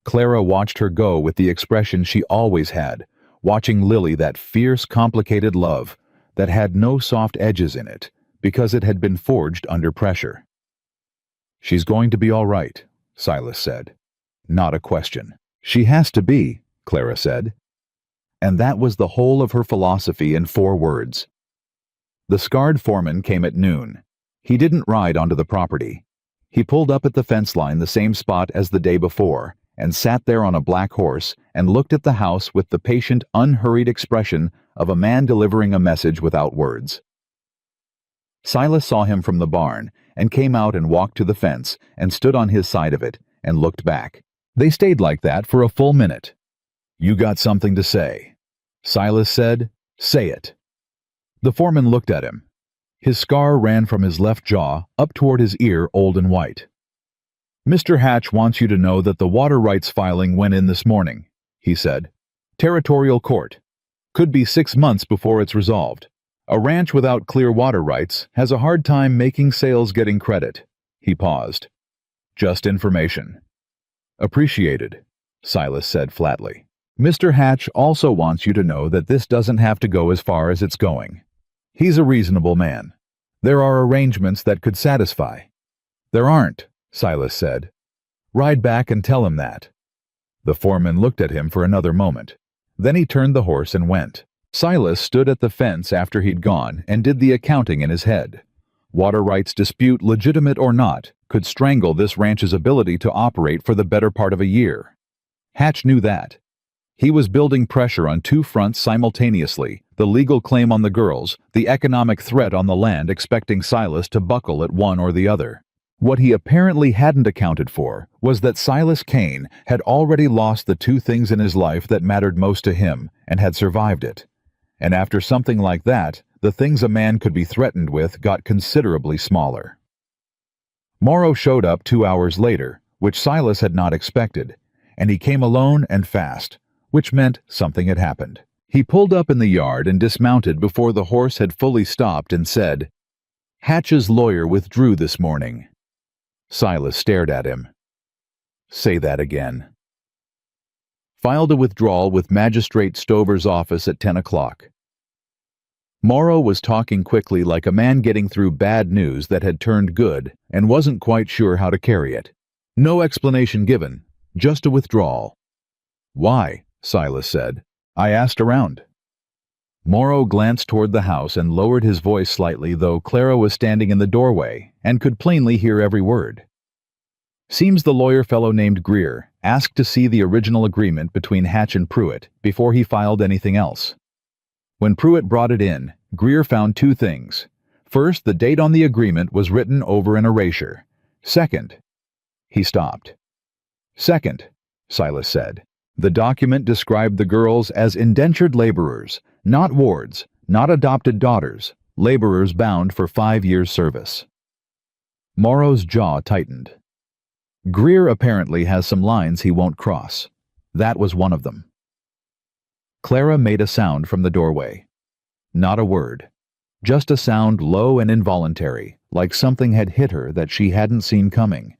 Clara watched her go with the expression she always had, watching Lily, that fierce, complicated love that had no soft edges in it because it had been forged under pressure. "She's going to be all right," Silas said. Not a question. "She has to be," Clara said. And that was the whole of her philosophy in 4 words. The scarred foreman came at noon. He didn't ride onto the property. He pulled up at the fence line the same spot as the day before and sat there on a black horse and looked at the house with the patient, unhurried expression of a man delivering a message without words. Silas saw him from the barn and came out and walked to the fence and stood on his side of it and looked back. They stayed like that for a full minute. "You got something to say," Silas said. "Say it." The foreman looked at him. His scar ran from his left jaw up toward his ear, old and white. "Mr. Hatch wants you to know that the water rights filing went in this morning," he said. "Territorial court. Could be 6 months before it's resolved. A ranch without clear water rights has a hard time making sales getting credit." He paused. "Just information." "Appreciated," Silas said flatly. "Mr. Hatch also wants you to know that this doesn't have to go as far as it's going. He's a reasonable man. There are arrangements that could satisfy." "There aren't," Silas said. "Ride back and tell him that." The foreman looked at him for another moment. Then he turned the horse and went. Silas stood at the fence after he'd gone and did the accounting in his head. Water rights dispute, legitimate or not, could strangle this ranch's ability to operate for the better part of a year. Hatch knew that. He was building pressure on 2 fronts simultaneously, the legal claim on the girls, the economic threat on the land, expecting Silas to buckle at one or the other. What he apparently hadn't accounted for was that Silas Kane had already lost the 2 things in his life that mattered most to him and had survived it. And after something like that, the things a man could be threatened with got considerably smaller. Morrow showed up 2 hours later, which Silas had not expected, and he came alone and fast, which meant something had happened. He pulled up in the yard and dismounted before the horse had fully stopped and said, "Hatch's lawyer withdrew this morning." Silas stared at him. "Say that again." "Filed a withdrawal with Magistrate Stover's office at 10 o'clock. Morrow was talking quickly like a man getting through bad news that had turned good and wasn't quite sure how to carry it. No explanation given, just a withdrawal. "Why?" Silas said. "I asked around." Morrow glanced toward the house and lowered his voice slightly, though Clara was standing in the doorway and could plainly hear every word. "Seems the lawyer fellow named Greer asked to see the original agreement between Hatch and Pruitt before he filed anything else. When Pruitt brought it in, Greer found two things. First, the date on the agreement was written over an erasure. Second—" He stopped. "Second," Silas said, "the document described the girls as indentured laborers, not wards, not adopted daughters, laborers bound for 5 years' service." Morrow's jaw tightened. Greer apparently has some lines he won't cross. That was one of them. Clara made a sound from the doorway. Not a word. Just a sound low and involuntary, like something had hit her that she hadn't seen coming.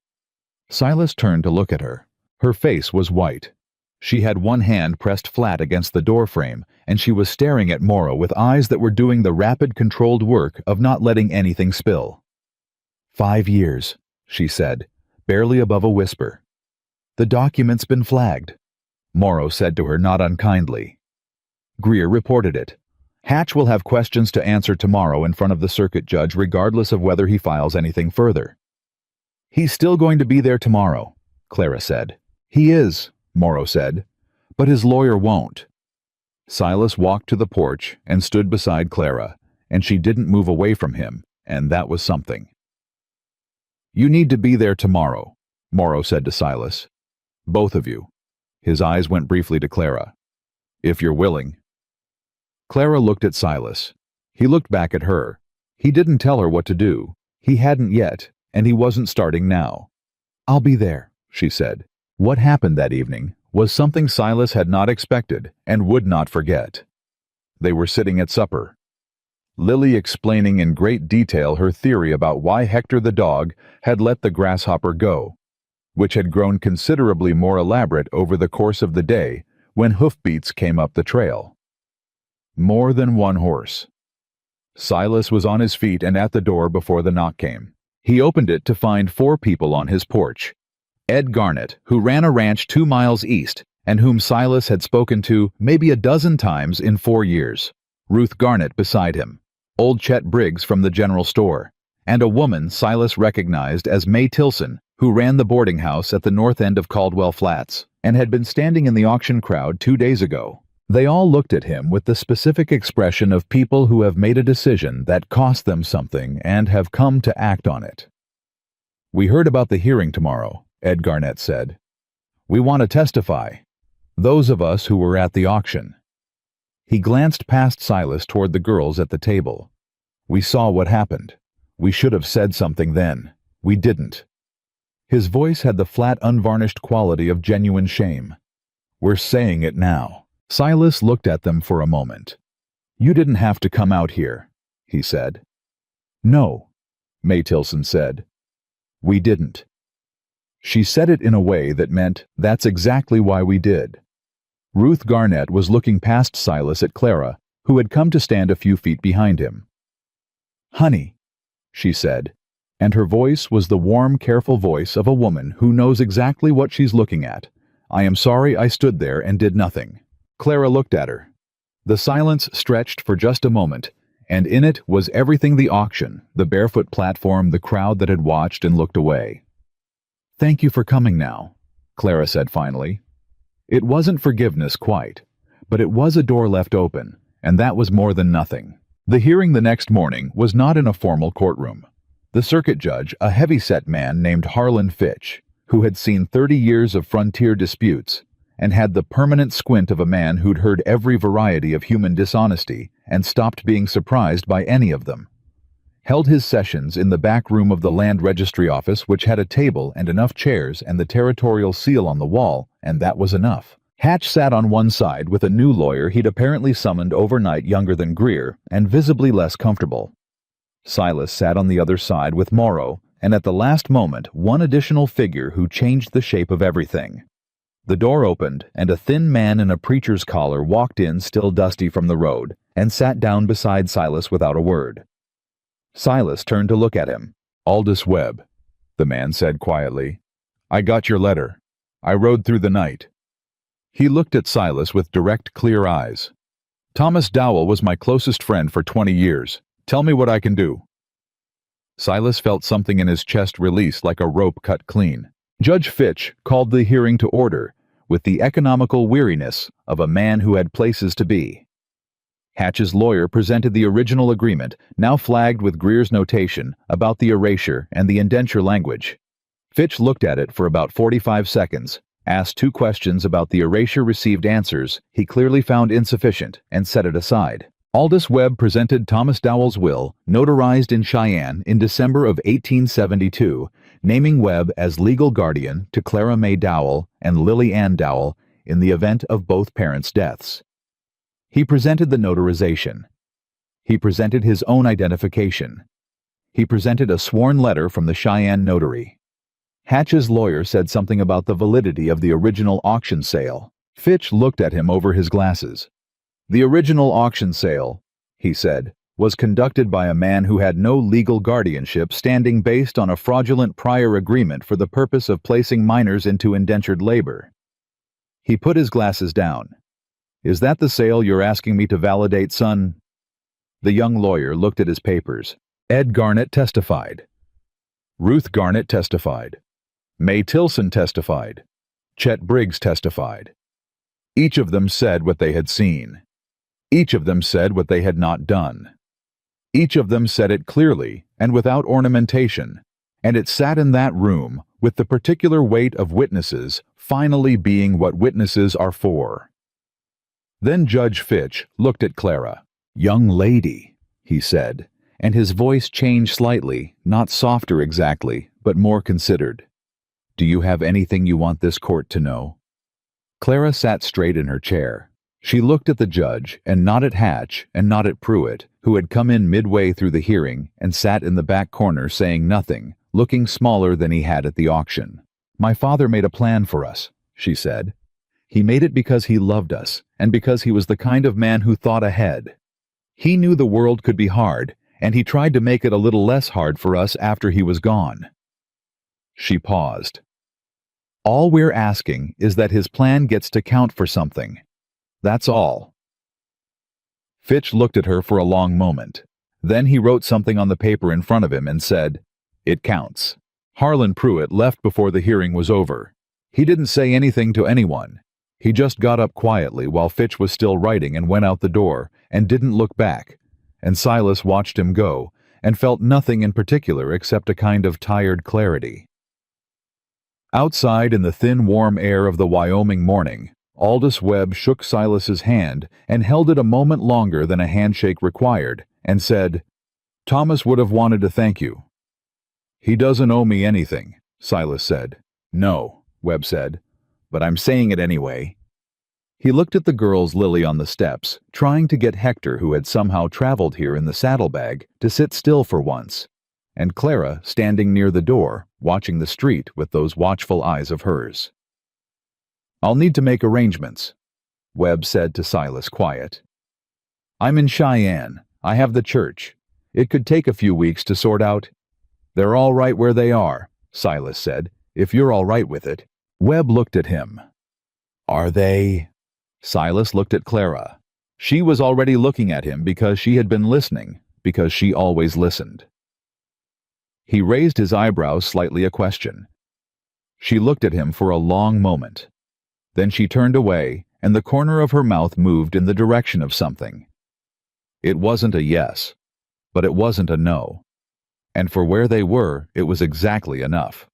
Silas turned to look at her. Her face was white. She had one hand pressed flat against the doorframe, and she was staring at Morrow with eyes that were doing the rapid, controlled work of not letting anything spill. 5 years, she said, barely above a whisper. "The document's been flagged," Morrow said to her not unkindly. Greer reported it. "Hatch will have questions to answer tomorrow in front of the circuit judge regardless of whether he files anything further." "He's still going to be there tomorrow," Clara said. "He is," Morrow said, "but his lawyer won't." Silas walked to the porch and stood beside Clara, and she didn't move away from him, and that was something. "You need to be there tomorrow," Morrow said to Silas. "Both of you." His eyes went briefly to Clara. "If you're willing." Clara looked at Silas. He looked back at her. He didn't tell her what to do. He hadn't yet, and he wasn't starting now. "I'll be there," she said. What happened that evening was something Silas had not expected and would not forget. They were sitting at supper. Lily explaining in great detail her theory about why Hector the dog had let the grasshopper go, which had grown considerably more elaborate over the course of the day when hoofbeats came up the trail. More than one horse. Silas was on his feet and at the door before the knock came. He opened it to find 4 people on his porch. Ed Garnett, who ran a ranch 2 miles east and whom Silas had spoken to maybe a dozen times in 4 years. Ruth Garnett beside him. Old Chet Briggs from the general store, and a woman Silas recognized as May Tilson, who ran the boarding house at the north end of Caldwell Flats and had been standing in the auction crowd 2 days ago. They all looked at him with the specific expression of people who have made a decision that cost them something and have come to act on it. "We heard about the hearing tomorrow," Ed Garnett said. "We want to testify. Those of us who were at the auction." He glanced past Silas toward the girls at the table. "We saw what happened. We should have said something then. We didn't." His voice had the flat, unvarnished quality of genuine shame. "We're saying it now." Silas looked at them for a moment. "You didn't have to come out here," he said. "No," May Tilson said. "We didn't." She said it in a way that meant, "That's exactly why we did." Ruth Garnett was looking past Silas at Clara, who had come to stand a few feet behind him. "Honey," she said, and her voice was the warm, careful voice of a woman who knows exactly what she's looking at. "I am sorry I stood there and did nothing." Clara looked at her. The silence stretched for just a moment, and in it was everything: the auction, the barefoot platform, the crowd that had watched and looked away. "Thank you for coming now," Clara said finally. It wasn't forgiveness quite, but it was a door left open, and that was more than nothing. The hearing the next morning was not in a formal courtroom. The circuit judge, a heavy-set man named Harlan Fitch, who had seen 30 years of frontier disputes and had the permanent squint of a man who'd heard every variety of human dishonesty and stopped being surprised by any of them, held his sessions in the back room of the land registry office, which had a table and enough chairs and the territorial seal on the wall, and that was enough. Hatch sat on one side with a new lawyer he'd apparently summoned overnight, younger than Greer and visibly less comfortable. Silas sat on the other side with Morrow, and at the last moment one additional figure who changed the shape of everything. The door opened, and a thin man in a preacher's collar walked in, still dusty from the road, and sat down beside Silas without a word. Silas turned to look at him. "Aldous Webb," the man said quietly. "I got your letter. I rode through the night." He looked at Silas with direct, clear eyes. "Thomas Dowell was my closest friend for 20 years. Tell me what I can do." Silas felt something in his chest release like a rope cut clean. Judge Fitch called the hearing to order with the economical weariness of a man who had places to be. Hatch's lawyer presented the original agreement, now flagged with Greer's notation about the erasure and the indenture language. Fitch looked at it for about 45 seconds, asked 2 questions about the erasure, received answers he clearly found insufficient, and set it aside. Aldous Webb presented Thomas Dowell's will, notarized in Cheyenne in December of 1872, naming Webb as legal guardian to Clara May Dowell and Lily Ann Dowell in the event of both parents' deaths. He presented the notarization. He presented his own identification. He presented a sworn letter from the Cheyenne notary. Hatch's lawyer said something about the validity of the original auction sale. Fitch looked at him over his glasses. "The original auction sale," he said, "was conducted by a man who had no legal guardianship standing based on a fraudulent prior agreement for the purpose of placing minors into indentured labor." He put his glasses down. "Is that the sale you're asking me to validate, son?" The young lawyer looked at his papers. Ed Garnett testified. Ruth Garnett testified. May Tilson testified. Chet Briggs testified. Each of them said what they had seen. Each of them said what they had not done. Each of them said it clearly and without ornamentation, and it sat in that room with the particular weight of witnesses finally being what witnesses are for. Then Judge Fitch looked at Clara. "Young lady," he said, and his voice changed slightly, not softer exactly, but more considered. "Do you have anything you want this court to know?" Clara sat straight in her chair. She looked at the judge, and not at Hatch, and not at Pruitt, who had come in midway through the hearing and sat in the back corner saying nothing, looking smaller than he had at the auction. "My father made a plan for us," she said. "He made it because he loved us, and because he was the kind of man who thought ahead. He knew the world could be hard, and he tried to make it a little less hard for us after he was gone." She paused. "All we're asking is that his plan gets to count for something. That's all." Fitch looked at her for a long moment. Then he wrote something on the paper in front of him and said, "It counts." Harlan Pruitt left before the hearing was over. He didn't say anything to anyone. He just got up quietly while Fitch was still writing and went out the door and didn't look back, and Silas watched him go and felt nothing in particular except a kind of tired clarity. Outside in the thin warm air of the Wyoming morning, Aldous Webb shook Silas's hand and held it a moment longer than a handshake required, and said, "Thomas would have wanted to thank you." "He doesn't owe me anything," Silas said. "No," Webb said, "but I'm saying it anyway." He looked at the girls Lily on the steps, trying to get Hector, who had somehow traveled here in the saddlebag, to sit still for once, and Clara standing near the door, watching the street with those watchful eyes of hers. "I'll need to make arrangements," Webb said to Silas, quiet. "I'm in Cheyenne. I have the church. It could take a few weeks to sort out." "They're all right where they are," Silas said, "if you're all right with it." Webb looked at him. "Are they?" Silas looked at Clara. She was already looking at him because she had been listening, because she always listened. He raised his eyebrows slightly, a question. She looked at him for a long moment. Then she turned away, and the corner of her mouth moved in the direction of something. It wasn't a yes, but it wasn't a no. And for where they were, it was exactly enough.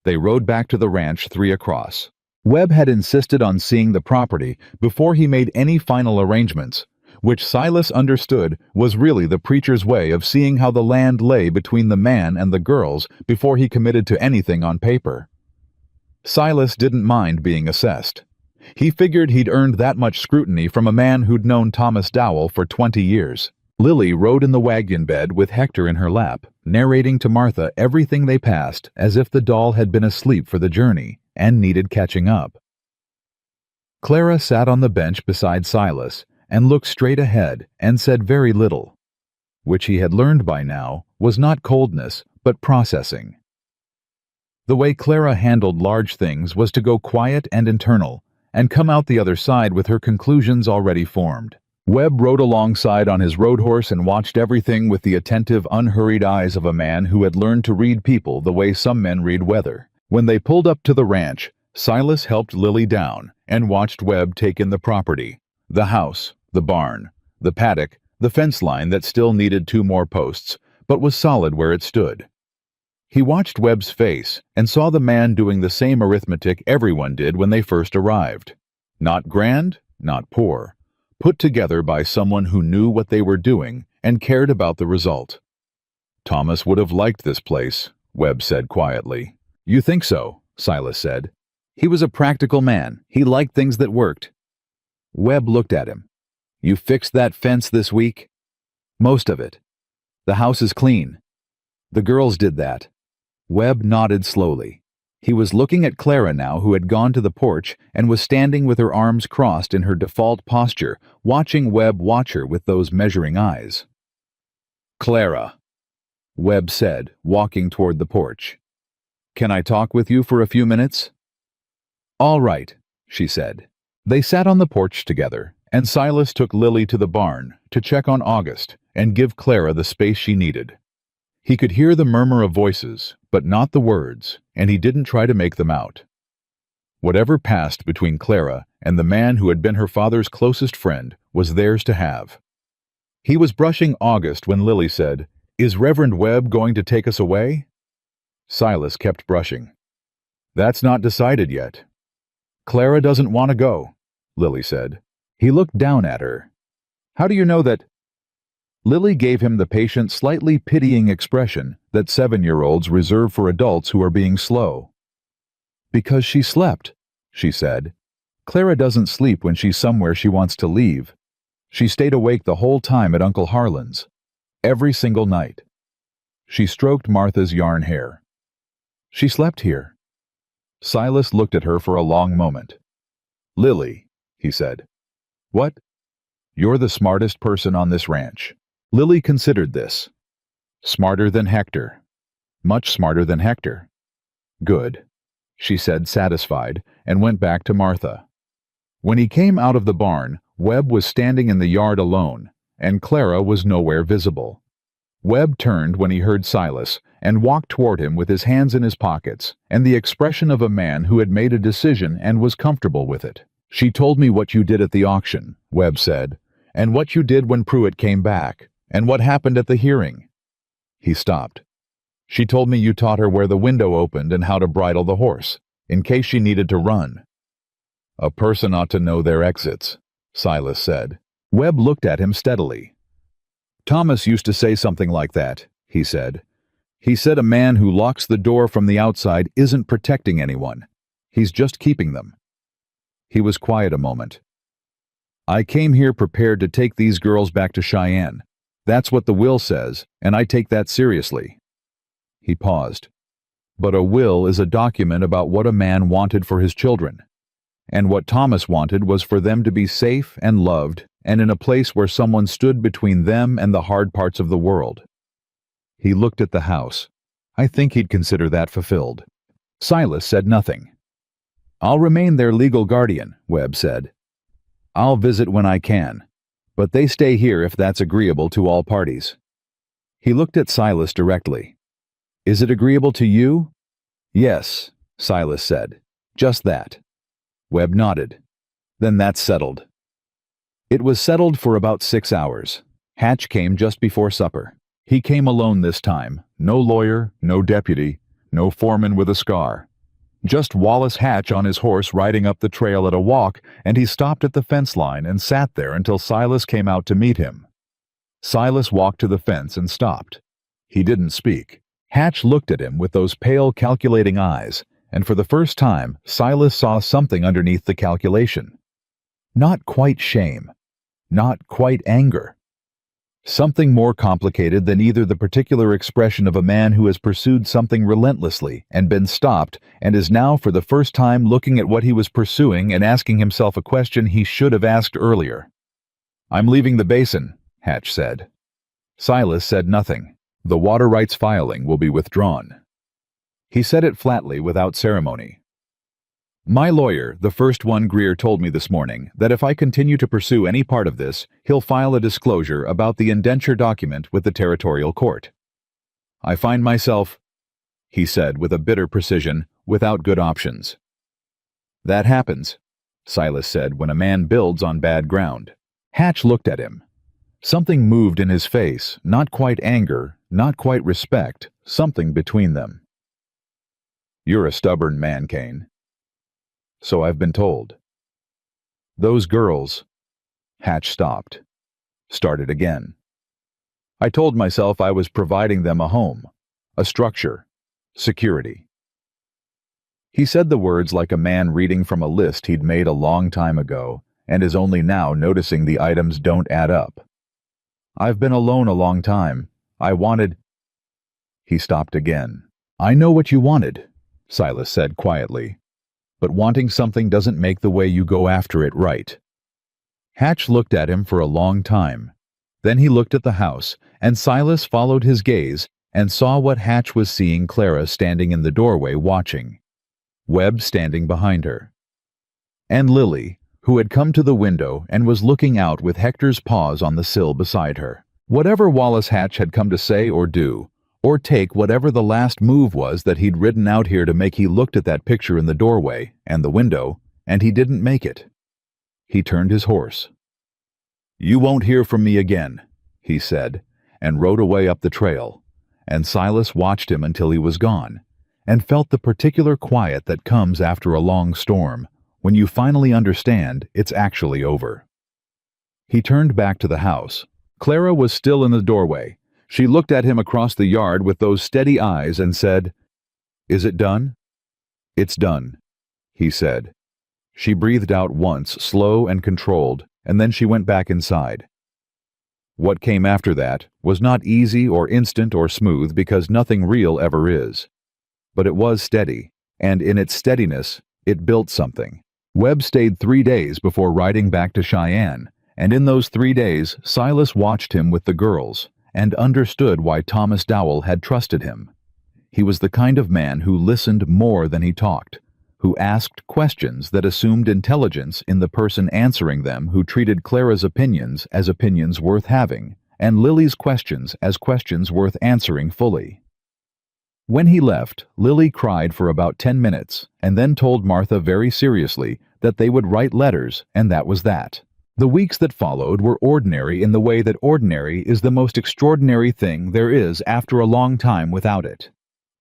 They rode back to the ranch 3 across. Webb had insisted on seeing the property before he made any final arrangements, which Silas understood was really the preacher's way of seeing how the land lay between the man and the girls before he committed to anything on paper. Silas didn't mind being assessed. He figured he'd earned that much scrutiny from a man who'd known Thomas Dowell for 20 years. Lily rode in the wagon bed with Hector in her lap, narrating to Martha everything they passed as if the doll had been asleep for the journey and needed catching up. Clara sat on the bench beside Silas and looked straight ahead and said very little, which he had learned by now was not coldness but processing. The way Clara handled large things was to go quiet and internal, and come out the other side with her conclusions already formed. Webb rode alongside on his road horse and watched everything with the attentive, unhurried eyes of a man who had learned to read people the way some men read weather. When they pulled up to the ranch, Silas helped Lily down and watched Webb take in the property, the house, the barn, the paddock, the fence line that still needed 2 more posts, but was solid where it stood. He watched Webb's face and saw the man doing the same arithmetic everyone did when they first arrived. Not grand, not poor. Put together by someone who knew what they were doing and cared about the result. Thomas would have liked this place, Webb said quietly. You think so? Silas said. He was a practical man. He liked things that worked. Webb looked at him. You fixed that fence this week? Most of it. The house is clean. The girls did that. Webb nodded slowly. He was looking at Clara now, who had gone to the porch and was standing with her arms crossed in her default posture, watching Webb watch her with those measuring eyes. Clara, Webb said, walking toward the porch. Can I talk with you for a few minutes? All right, she said. They sat on the porch together, and Silas took Lily to the barn to check on August and give Clara the space she needed. He could hear the murmur of voices, but not the words, and he didn't try to make them out. Whatever passed between Clara and the man who had been her father's closest friend was theirs to have. He was brushing August when Lily said, Is Reverend Webb going to take us away? Silas kept brushing. That's not decided yet. Clara doesn't want to go, Lily said. He looked down at her. How do you know that? Lily gave him the patient, slightly pitying expression that 7-year-olds reserve for adults who are being slow. Because she slept, she said. Clara doesn't sleep when she's somewhere she wants to leave. She stayed awake the whole time at Uncle Harlan's. Every single night. She stroked Martha's yarn hair. She slept here. Silas looked at her for a long moment. Lily, he said. What? You're the smartest person on this ranch. Lily considered this. Smarter than Hector. Much smarter than Hector. Good, she said, satisfied, and went back to Martha. When he came out of the barn, Webb was standing in the yard alone, and Clara was nowhere visible. Webb turned when he heard Silas and walked toward him with his hands in his pockets and the expression of a man who had made a decision and was comfortable with it. She told me what you did at the auction, Webb said, and what you did when Pruitt came back, and what happened at the hearing. He stopped. She told me you taught her where the window opened and how to bridle the horse, in case she needed to run. A person ought to know their exits, Silas said. Webb looked at him steadily. Thomas used to say something like that, he said. He said a man who locks the door from the outside isn't protecting anyone. He's just keeping them. He was quiet a moment. I came here prepared to take these girls back to Cheyenne. That's what the will says, and I take that seriously. He paused. But a will is a document about what a man wanted for his children. And what Thomas wanted was for them to be safe and loved and in a place where someone stood between them and the hard parts of the world. He looked at the house. I think he'd consider that fulfilled. Silas said nothing. I'll remain their legal guardian, Webb said. I'll visit when I can, but they stay here if that's agreeable to all parties. He looked at Silas directly. Is it agreeable to you? Yes, Silas said. Just that. Webb nodded. Then that's settled. It was settled for about 6 hours. Hatch came just before supper. He came alone this time. No lawyer, no deputy, no foreman with a scar. Just Wallace Hatch on his horse riding up the trail at a walk, and he stopped at the fence line and sat there until Silas came out to meet him. Silas walked to the fence and stopped. He didn't speak. Hatch looked at him with those pale, calculating eyes, and for the first time, Silas saw something underneath the calculation. Not quite shame. Not quite anger. Something more complicated than either the particular expression of a man who has pursued something relentlessly and been stopped and is now for the first time looking at what he was pursuing and asking himself a question he should have asked earlier. I'm leaving the basin, Hatch said. Silas said nothing. The water rights filing will be withdrawn. He said it flatly without ceremony. My lawyer, the first one Greer told me this morning, that if I continue to pursue any part of this, he'll file a disclosure about the indenture document with the territorial court. I find myself, he said with a bitter precision, without good options. That happens, Silas said, when a man builds on bad ground. Hatch looked at him. Something moved in his face, not quite anger, not quite respect, something between them. You're a stubborn man, Kane. So I've been told. Those girls. Hatch stopped. Started again. I told myself I was providing them a home, a structure, security. He said the words like a man reading from a list he'd made a long time ago and is only now noticing the items don't add up. I've been alone a long time. I wanted... He stopped again. I know what you wanted, Silas said quietly. But wanting something doesn't make the way you go after it right. Hatch looked at him for a long time. Then he looked at the house, and Silas followed his gaze and saw what Hatch was seeing: Clara standing in the doorway watching, Webb standing behind her, and Lily, who had come to the window and was looking out with Hector's paws on the sill beside her. Whatever Wallace Hatch had come to say or do, or take, whatever the last move was that he'd ridden out here to make, he looked at that picture in the doorway and the window, and he didn't make it. He turned his horse. You won't hear from me again, he said, and rode away up the trail, and Silas watched him until he was gone, and felt the particular quiet that comes after a long storm, when you finally understand it's actually over. He turned back to the house. Clara was still in the doorway. She looked at him across the yard with those steady eyes and said, Is it done? It's done, he said. She breathed out once, slow and controlled, and then she went back inside. What came after that was not easy or instant or smooth, because nothing real ever is. But it was steady, and in its steadiness, it built something. Webb stayed 3 days before riding back to Cheyenne, and in those 3 days Silas watched him with the girls and understood why Thomas Dowell had trusted him. He was the kind of man who listened more than he talked, who asked questions that assumed intelligence in the person answering them, who treated Clara's opinions as opinions worth having, and Lily's questions as questions worth answering fully. When he left, Lily cried for about 10 minutes and then told Martha very seriously that they would write letters, and that was that. The weeks that followed were ordinary in the way that ordinary is the most extraordinary thing there is after a long time without it.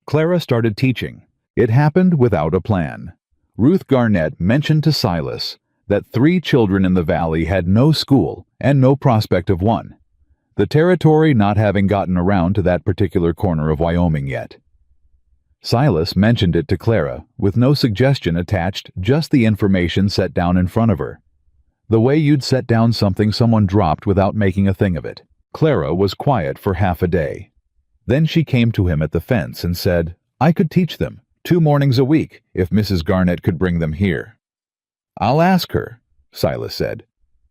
Clara started teaching. It happened without a plan. Ruth Garnett mentioned to Silas that 3 children in the valley had no school and no prospect of one, the territory not having gotten around to that particular corner of Wyoming yet. Silas mentioned it to Clara, with no suggestion attached, just the information set down in front of her. The way you'd set down something someone dropped without making a thing of it. Clara was quiet for half a day. Then she came to him at the fence and said, I could teach them 2 mornings a week if Mrs. Garnett could bring them here. I'll ask her, Silas said.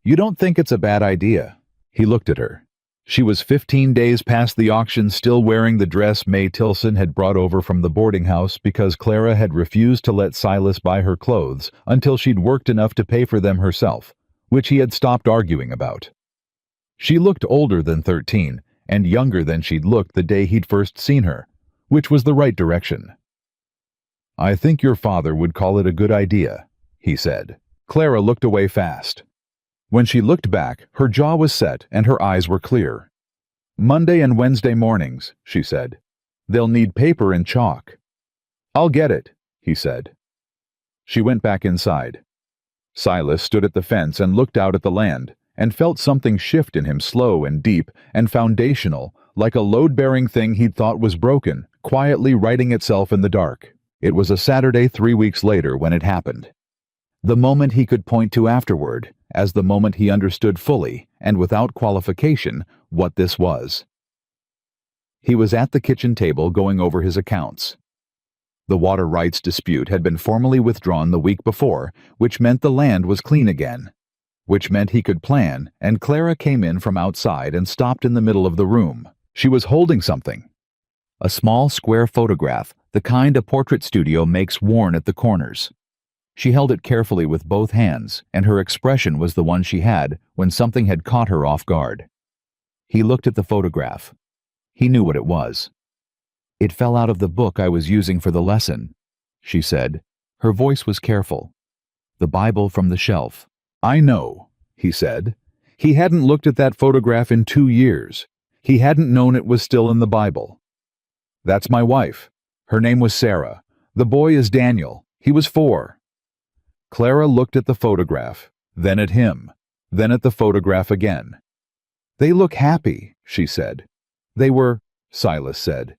You don't think it's a bad idea? He looked at her. She was 15 days past the auction, still wearing the dress May Tilson had brought over from the boarding house because Clara had refused to let Silas buy her clothes until she'd worked enough to pay for them herself, which he had stopped arguing about. She looked older than 13 and younger than she'd looked the day he'd first seen her, which was the right direction. I think your father would call it a good idea, he said. Clara looked away fast. When she looked back, her jaw was set and her eyes were clear. Monday and Wednesday mornings, she said. They'll need paper and chalk. I'll get it, he said. She went back inside. Silas stood at the fence and looked out at the land, and felt something shift in him, slow and deep and foundational, like a load-bearing thing he'd thought was broken, quietly righting itself in the dark. It was a Saturday 3 weeks later when it happened. The moment he could point to afterward, as the moment he understood fully, and without qualification, what this was. He was at the kitchen table going over his accounts. The water rights dispute had been formally withdrawn the week before, which meant the land was clean again. which meant he could plan, and Clara came in from outside and stopped in the middle of the room. She was holding something. A small square photograph, the kind a portrait studio makes worn at the corners. She held it carefully with both hands, and her expression was the one she had when something had caught her off guard. He looked at the photograph. He knew what it was. "It fell out of the book I was using for the lesson," she said. Her voice was careful. "The Bible from the shelf." "I know," he said. He hadn't looked at that photograph in 2 years. He hadn't known it was still in the Bible. "That's my wife. Her name was Sarah. The boy is Daniel. He was 4. Clara looked at the photograph, then at him, then at the photograph again. "They look happy," she said. "They were," Silas said.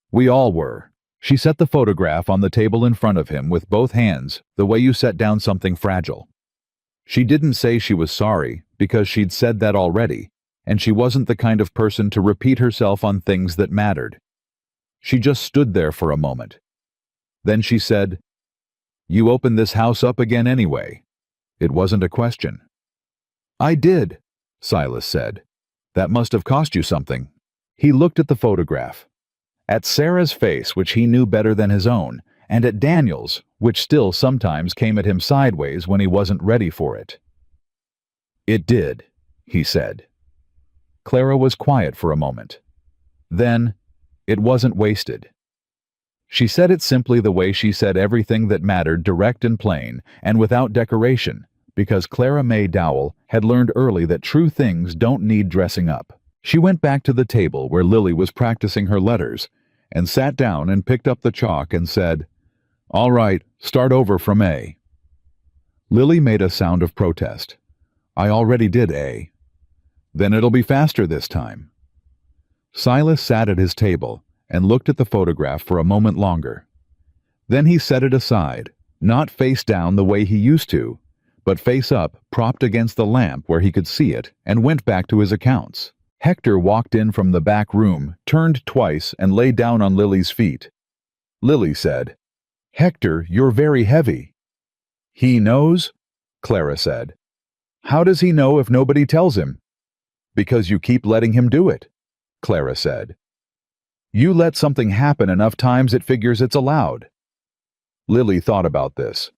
"We all were." She set the photograph on the table in front of him with both hands, the way you set down something fragile. She didn't say she was sorry, because she'd said that already, and she wasn't the kind of person to repeat herself on things that mattered. She just stood there for a moment. Then she said, "You opened this house up again anyway." It wasn't a question. "I did," Silas said. "That must have cost you something." He looked at the photograph. At Sarah's face, which he knew better than his own, and at Daniel's, which still sometimes came at him sideways when he wasn't ready for it. "It did," he said. Clara was quiet for a moment. Then, "It wasn't wasted." She said it simply the way she said everything that mattered, direct and plain, and without decoration, because Clara May Dowell had learned early that true things don't need dressing up. She went back to the table where Lily was practicing her letters, and sat down and picked up the chalk and said, "All right, start over from A." Lily made a sound of protest. "I already did A." "Then it'll be faster this time." Silas sat at his table and looked at the photograph for a moment longer. Then he set it aside, not face down the way he used to, but face up, propped against the lamp where he could see it, and went back to his accounts. Hector walked in from the back room, turned twice, and lay down on Lily's feet. Lily said, "Hector, you're very heavy." "He knows?" Clara said. "How does he know if nobody tells him?" "Because you keep letting him do it," Clara said. "You let something happen enough times it figures it's allowed." Lily thought about this.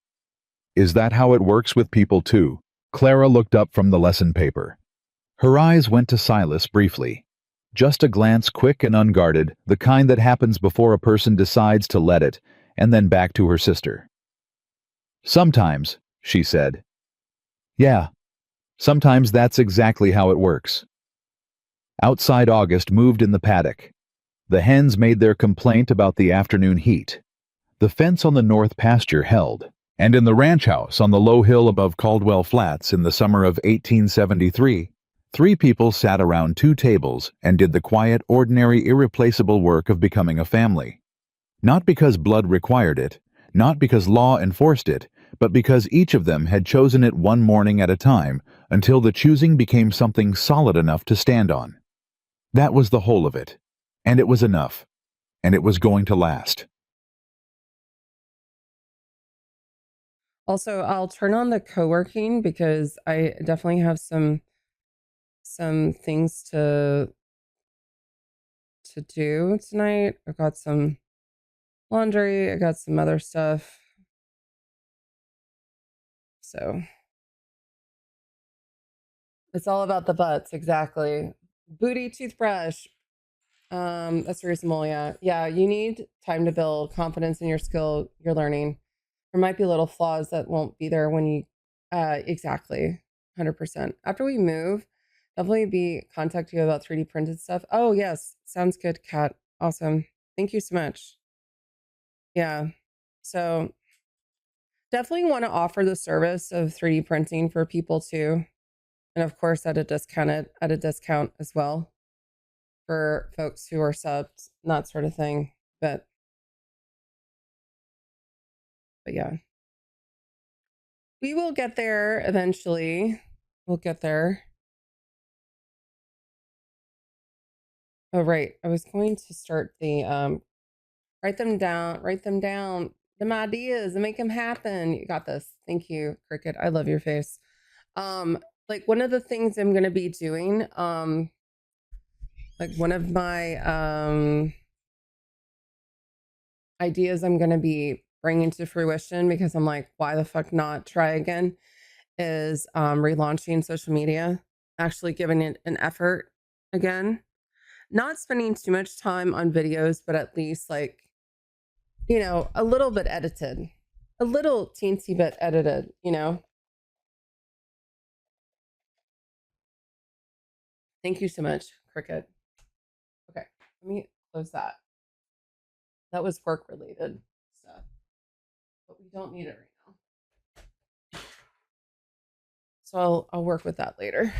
"Is that how it works with people too?" Clara looked up from the lesson paper. Her eyes went to Silas briefly. Just a glance, quick and unguarded, the kind that happens before a person decides to let it, and then back to her sister. "Sometimes," she said. "Yeah, sometimes that's exactly how it works." Outside August moved in the paddock. The hens made their complaint about the afternoon heat. The fence on the north pasture held, and in the ranch house on the low hill above Caldwell Flats in the summer of 1873, 3 people sat around 2 tables and did the quiet, ordinary, irreplaceable work of becoming a family. Not because blood required it, not because law enforced it, but because each of them had chosen it one morning at a time until the choosing became something solid enough to stand on. That was the whole of it, and it was enough, and it was going to last. Also, I'll turn on the co-working because I definitely have some things to do tonight. I've got some laundry, I got some other stuff. So it's all about the butts, exactly. Booty toothbrush. That's reasonable, yeah. Yeah, you need time to build confidence in your skill you're learning. There might be little flaws that won't be there when you exactly 100%. After we move, definitely be contact you about 3D printed stuff. Oh yes, sounds good, Kat. Awesome. Thank you so much. Yeah. So definitely want to offer the service of 3D printing for people too. And of course at a discount as well for folks who are subs and that sort of thing. But yeah. We will get there eventually. We'll get there. Oh right. I was going to start the write them down. Them ideas and make them happen. You got this. Thank you, Cricket. I love your face. like one of the things I'm going to be doing, like one of my ideas I'm going to be bringing to fruition, because I'm like, why the fuck not try again, is relaunching social media, actually giving it an effort again, not spending too much time on videos, but at least like, you know, a little bit edited, a little teensy bit edited, you know. Thank you so much, Cricket. Okay, let me close that. That was work related stuff, but we don't need it right now. So I'll work with that later.